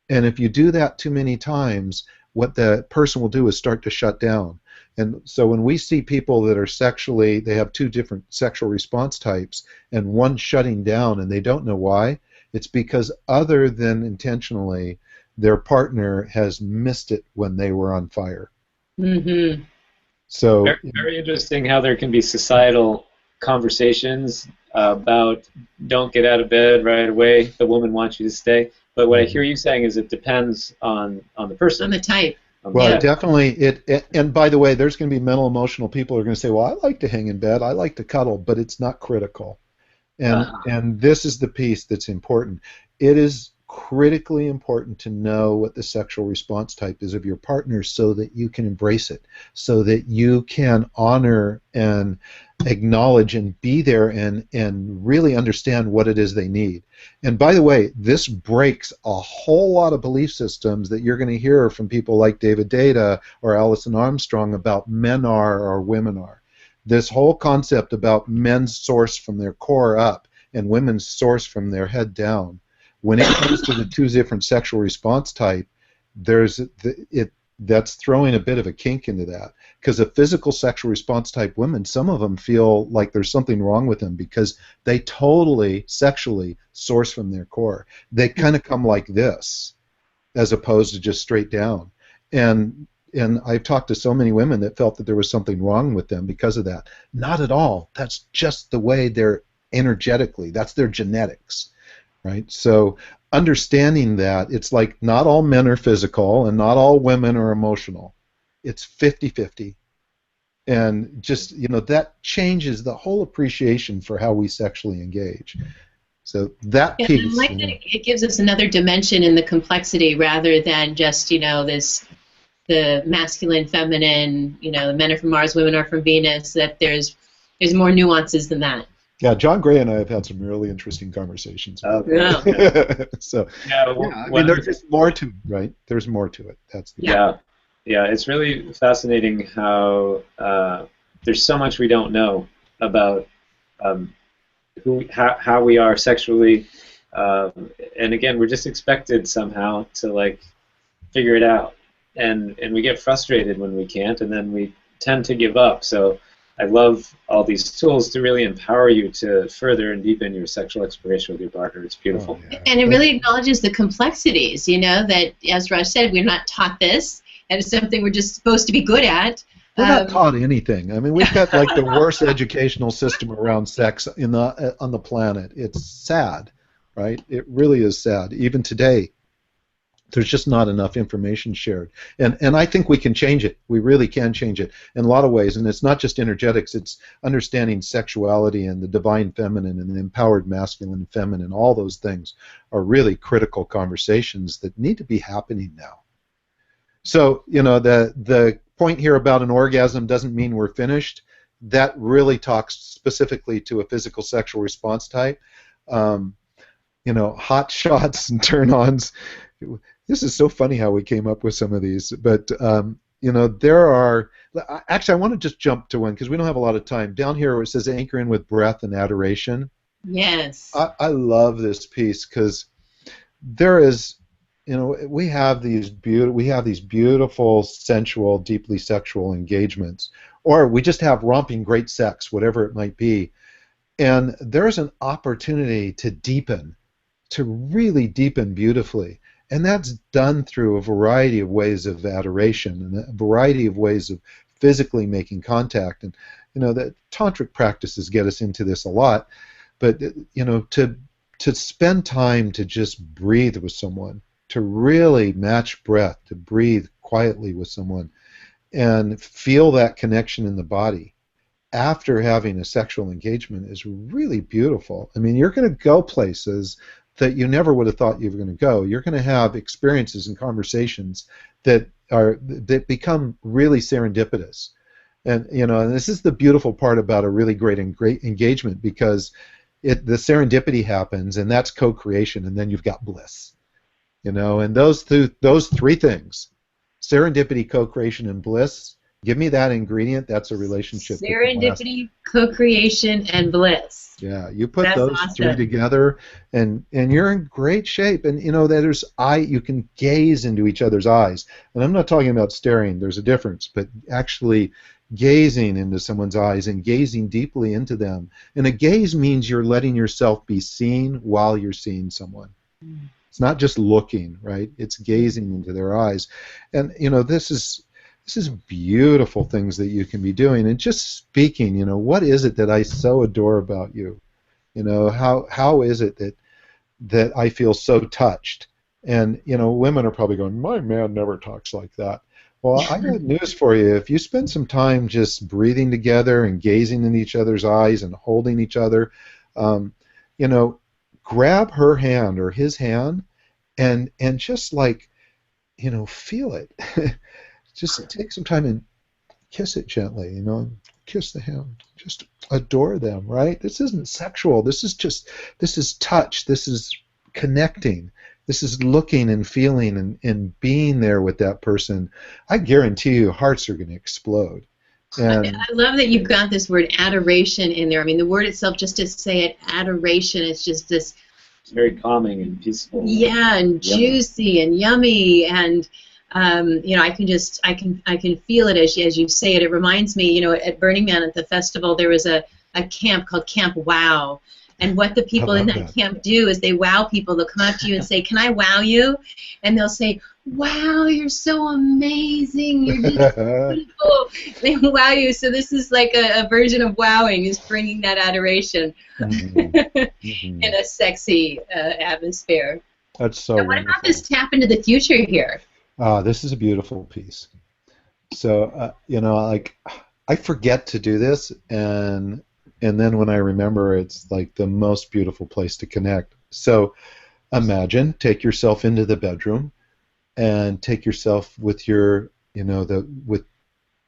And if you do that too many times, what the person will do is start to shut down. And so when we see people that are sexually, they have two different sexual response types, and one shutting down and they don't know why, it's because other than intentionally, their partner has missed it when they were on fire. Mm-hmm. So very, very interesting how there can be societal conversations about don't get out of bed right away, the woman wants you to stay. But what I hear you saying is it depends on the person. On the type. Well, definitely. And by the way, there's going to be mental emotional people who are going to say, well, I like to hang in bed, I like to cuddle, but it's not critical. And this is the piece that's important. It is critically important to know what the sexual response type is of your partner so that you can embrace it, so that you can honor and acknowledge and be there and really understand what it is they need. And by the way, this breaks a whole lot of belief systems that you're going to hear from people like David Data or Alison Armstrong about men are or women are. This whole concept about men's source from their core up and women's source from their head down. When it comes to the two different sexual response type, that's throwing a bit of a kink into that. Because a physical sexual response type women, some of them feel like there's something wrong with them because they totally sexually source from their core. They kind of come like this as opposed to just straight down. And I've talked to so many women that felt that there was something wrong with them because of that. Not at all. That's just the way they're energetically. That's their genetics. Right? So understanding that, it's like not all men are physical and not all women are emotional. It's 50-50. And just, that changes the whole appreciation for how we sexually engage. So that piece. I like that it gives us another dimension in the complexity rather than just, the masculine, feminine, the men are from Mars, women are from Venus, that there's more nuances than that. Yeah, John Gray and I have had some really interesting conversations. Yeah. So, I mean, there's just more to it, right? There's more to it. That's the Yeah, it's really fascinating how there's so much we don't know about how we are sexually, and again, we're just expected somehow to figure it out, and we get frustrated when we can't, and then we tend to give up. So I love all these tools to really empower you to further and deepen your sexual exploration with your partner. It's beautiful. Oh, yeah. And it really acknowledges the complexities, that, as Raj said, we're not taught this, and it's something we're just supposed to be good at. We're not taught anything. I mean, we've got the worst educational system around sex on the planet. It's sad, right? It really is sad. Even today, there's just not enough information shared. And I think we can change it. We really can change it in a lot of ways. And it's not just energetics. It's understanding sexuality and the divine feminine and the empowered masculine and feminine. All those things are really critical conversations that need to be happening now. So, the point here about an orgasm doesn't mean we're finished. That really talks specifically to a physical sexual response type. Hot shots and turn-ons. This is so funny how we came up with some of these, but there are. Actually, I want to just jump to one because we don't have a lot of time. Down here where it says anchor in with breath and adoration. Yes. I love this piece because there is, we have these beautiful, sensual, deeply sexual engagements, or we just have romping great sex, whatever it might be, and there's an opportunity to deepen, to really deepen beautifully, and that's done through a variety of ways of adoration and a variety of ways of physically making contact, and that tantric practices get us into this a lot, but to spend time to just breathe with someone, to really match breath, to breathe quietly with someone, and feel that connection in the body after having a sexual engagement is really beautiful. I mean, you're going to go places that you never would have thought you were going to go. You're going to have experiences and conversations that become really serendipitous. And and this is the beautiful part about a really great engagement, because the serendipity happens, and that's co-creation, and then you've got bliss. And those three things, serendipity, co-creation, and bliss, give me that ingredient, that's a relationship. Serendipity, co-creation, and bliss. Yeah, you put those three together, and you're in great shape. And you can gaze into each other's eyes. And I'm not talking about staring, there's a difference, but actually gazing into someone's eyes and gazing deeply into them. And a gaze means you're letting yourself be seen while you're seeing someone. It's not just looking, right? It's gazing into their eyes. And this is beautiful things that you can be doing. And just speaking, what is it that I so adore about you? How is it that I feel so touched? And women are probably going, my man never talks like that. Well, I got news for you. If you spend some time just breathing together and gazing in each other's eyes and holding each other, grab her hand or his hand and just feel it. Just take some time and kiss it gently, kiss the hand. Just adore them, right? This isn't sexual. This is touch. This is connecting. This is looking and feeling and being there with that person. I guarantee you hearts are going to explode. And I love that you've got this word adoration in there. I mean, the word itself, just to say it, adoration, it's just this... It's very calming and peaceful. Yeah, and juicy and yummy, and I can feel it as you say it. It reminds me, at Burning Man at the festival, there was a camp called Camp Wow. And what the people in that camp do is they wow people. They'll come up to you and say, "Can I wow you?" And they'll say, "Wow, you're so amazing. You're just beautiful." They wow you. So this is like a version of wowing, is bringing that adoration in a sexy atmosphere. That's so wonderful. What about this tap into the future here? This is a beautiful piece. So, I forget to do this, and then when I remember, it's like the most beautiful place to connect. So imagine, take yourself into the bedroom and take yourself with your, with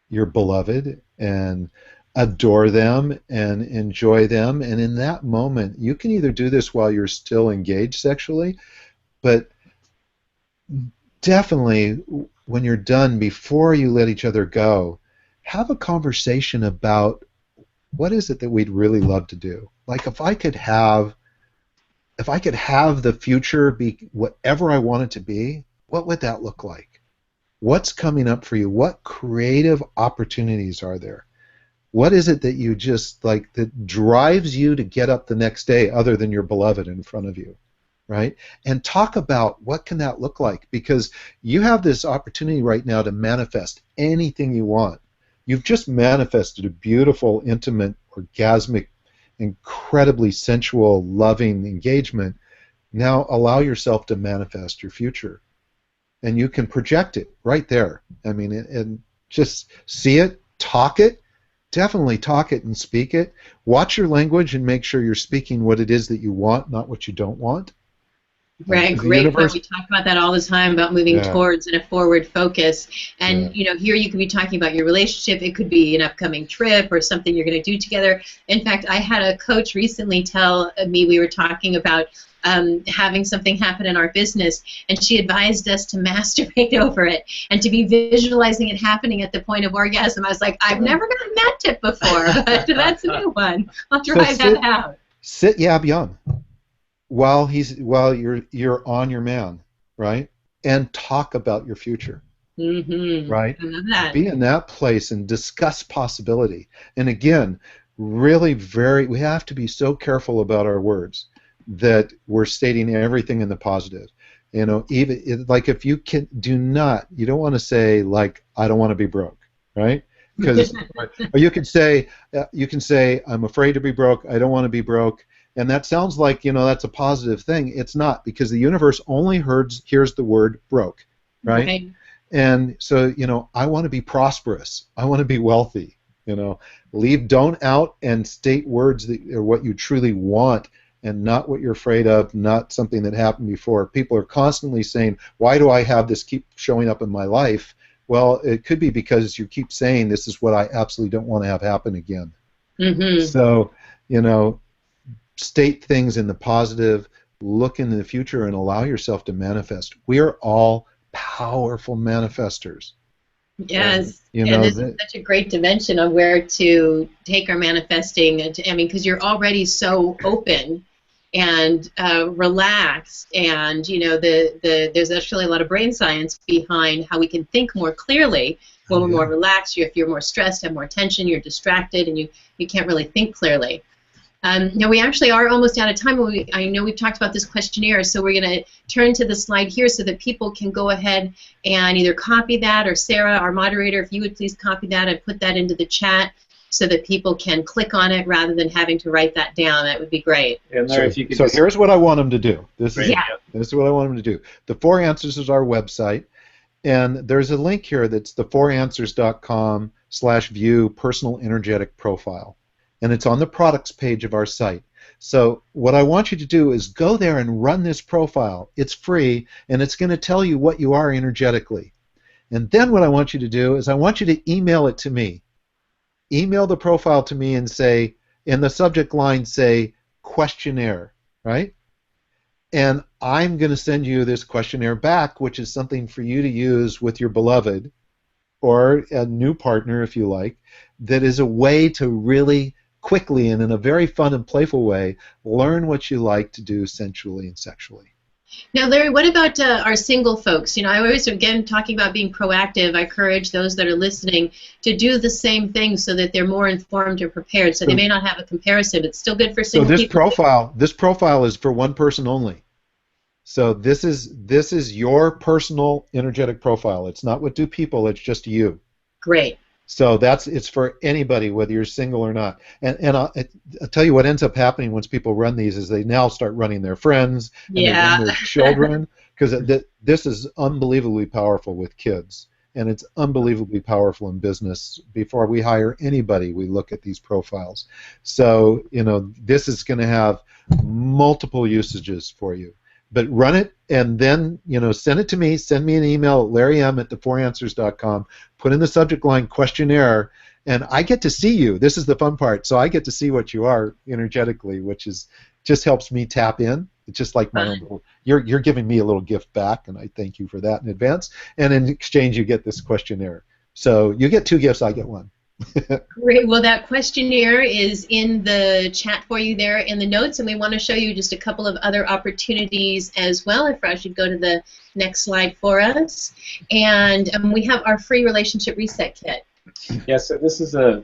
your beloved and adore them and enjoy them. And in that moment, you can either do this while you're still engaged sexually, but definitely when you're done, before you let each other go, have a conversation about what is it that we'd really love to do? Like if I could have the future be whatever I want it to be, what would that look like? What's coming up for you? What creative opportunities are there? What is it that you just like that drives you to get up the next day other than your beloved in front of you, right? And talk about what can that look like, because you have this opportunity right now to manifest anything you want. You've just manifested a beautiful, intimate, orgasmic, incredibly sensual, loving engagement. Now allow yourself to manifest your future. And you can project it right there. I mean, and just see it, talk it, definitely talk it and speak it. Watch your language and make sure you're speaking what it is that you want, not what you don't want. Right, The great point. universe, We talk about that all the time about moving yeah, towards and a forward focus. And yeah. you know, here you could be talking about your relationship. It could be an upcoming trip or something you're going to do together. In fact, I had a coach recently tell me we were talking about having something happen in our business, and she advised us to masturbate over it and to be visualizing it happening at the point of orgasm. I was like, I've never gotten that tip before, but that's a new one. I'll try that out. Sit Yab Yum while you're on your man, right? And talk about your future, Mm-hmm. right? I love that. Be in that place and discuss possibility. And again, really we have to be so careful about our words that we're stating everything in the positive. You know, even like if you you don't want to say like, I don't want to be broke, right? Because or you can say I'm afraid to be broke, I don't want to be broke, and that sounds like, you know, that's a positive thing. It's not, because the universe only hears the word broke, right? Okay. And so, you know, I want to be prosperous, I want to be wealthy, you know. Leave don't out and state words that are what you truly want and not what you're afraid of, not something that happened before. People are constantly saying, why do I have this keep showing up in my life? Well, it could be because you keep saying, this is what I absolutely don't want to have happen again. Mm-hmm. So, you know, state things in the positive, look into the future, and allow yourself to manifest. We are all powerful manifestors. Yes, And, and this is such a great dimension of where to take our manifesting. I mean, because you're already so open and relaxed, and you know, there's actually a lot of brain science behind how we can think more clearly when we're more relaxed. If you're more stressed, have more tension, you're distracted, and you can't really think clearly. Now we actually are almost out of time. I know we've talked about this questionnaire, so we're going to turn to the slide here so that people can go ahead and either copy that, or Sarah, our moderator, if you would please copy that and put that into the chat so that people can click on it rather than having to write that down. That would be great. And Larry, if you could so here's what I want them to do. This is what I want them to do. The 4 Answers is our website, and there's a link here that's the4answers.com/view personal energetic profile. And it's on the products page of our site. So what I want you to do is go there and run this profile. It's free, and it's going to tell you what you are energetically. And then what I want you to do is I want you to email it to me. Email the profile to me and say, in the subject line, say questionnaire, right? And I'm going to send you this questionnaire back, which is something for you to use with your beloved or a new partner, if you like, that is a way to really quickly and in a very fun and playful way learn what you like to do sensually and sexually. Now, Larry, what about our single folks? You know, I always, again, talking about being proactive, I encourage those that are listening to do the same thing so that they're more informed or prepared. So they may not have a comparison. It's still good for single people. So this profile is for one person only. So this is your personal energetic profile. It's not what do people, it's just you. Great. So it's for anybody, whether you're single or not. And I'll tell you what ends up happening once people run these is they now start running their friends and they run their children, because this is unbelievably powerful with kids, and it's unbelievably powerful in business. Before we hire anybody, we look at these profiles. So, you know, this is going to have multiple usages for you. But run it, and then, you know, send it to me. Send me an email at larrym@the4answers.com. Put in the subject line questionnaire, and I get to see you. This is the fun part. So I get to see what you are energetically, which is just helps me tap in. It's just like my own little. You're giving me a little gift back, and I thank you for that in advance. And in exchange, you get this questionnaire. So you get 2 gifts. I get 1. Great. Well, that questionnaire is in the chat for you there in the notes, and we want to show you just a couple of other opportunities as well. If I should go to the next slide for us. And we have our free relationship reset kit. Yeah, so this is a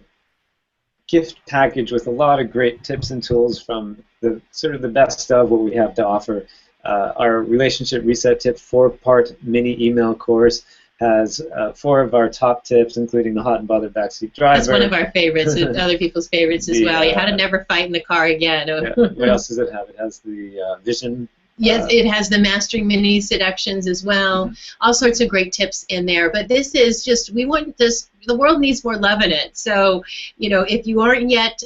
gift package with a lot of great tips and tools from the sort of the best of what we have to offer. Our relationship reset tip 4-part mini email course has 4 of our top tips, including the hot and bothered backseat driver. That's one of our favorites, other people's favorites as well. How to never fight in the car again. Yeah. What else does it have? It has the vision. Yes, it has the Mastering Mini Seductions as well. All sorts of great tips in there. But this is just, we want this, the world needs more love in it. So, you know, if you haven't yet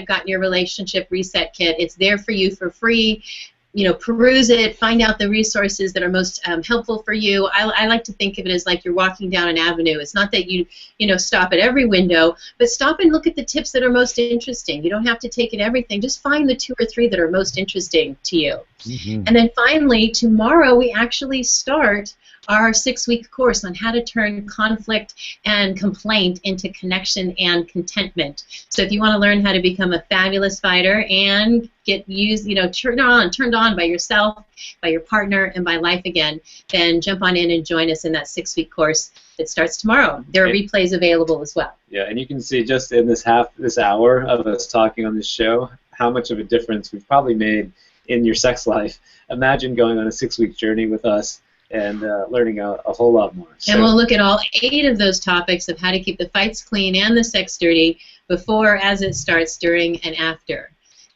gotten your relationship reset kit, it's there for you for free. peruse it, find out the resources that are most helpful for you. I like to think of it as like you're walking down an avenue. It's not that you stop at every window, but stop and look at the tips that are most interesting. You don't have to take in everything. Just find the 2 or 3 that are most interesting to you. Mm-hmm. And then finally, tomorrow we actually start our 6-week course on how to turn conflict and complaint into connection and contentment. So if you want to learn how to become a fabulous fighter and get turned on by yourself, by your partner, and by life again, then jump on in and join us in that 6-week course that starts tomorrow. There are replays available as well. Yeah, and you can see just in this hour of us talking on this show how much of a difference we've probably made in your sex life. Imagine going on a 6-week journey with us and learning a whole lot more. And we'll look at all 8 of those topics of how to keep the fights clean and the sex dirty before, as it starts, during, and after.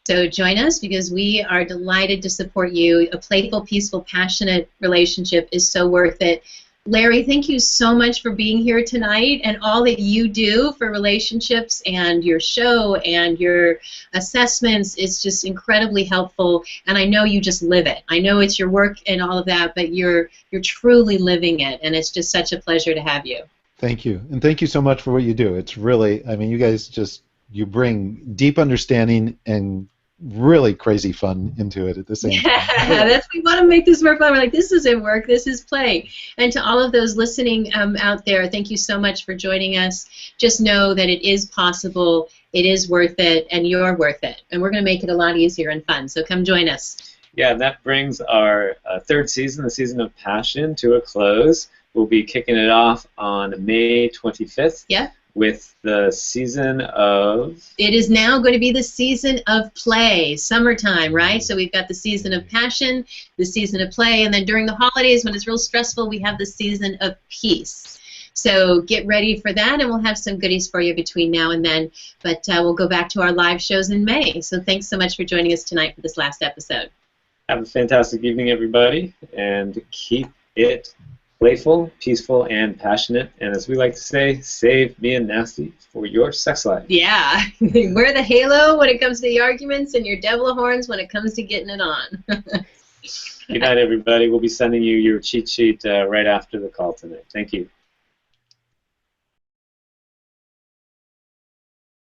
So join us because we are delighted to support you. A playful, peaceful, passionate relationship is so worth it. Larry, thank you so much for being here tonight and all that you do for relationships and your show and your assessments. It's just incredibly helpful, and I know you just live it. I know it's your work and all of that, but you're truly living it, and it's just such a pleasure to have you. Thank you, and thank you so much for what you do. It's really, you guys you bring deep understanding and really crazy fun into it at the same time. Yeah, we want to make this more fun. We're like, this isn't work, this is play. And to all of those listening out there, thank you so much for joining us. Just know that it is possible, it is worth it, and you're worth it. And we're going to make it a lot easier and fun. So come join us. Yeah, and that brings our 3rd season, the season of passion, to a close. We'll be kicking it off on May 25th. Yeah. With the season of... It is now going to be the season of play, summertime, right? So we've got the season of passion, the season of play, and then during the holidays when it's real stressful, we have the season of peace. So get ready for that, and we'll have some goodies for you between now and then. But we'll go back to our live shows in May. So thanks so much for joining us tonight for this last episode. Have a fantastic evening, everybody, and keep it playful, peaceful, and passionate, and as we like to say, save being nasty for your sex life. Yeah, wear the halo when it comes to the arguments and your devil horns when it comes to getting it on. Good night, everybody. We'll be sending you your cheat sheet right after the call tonight. Thank you.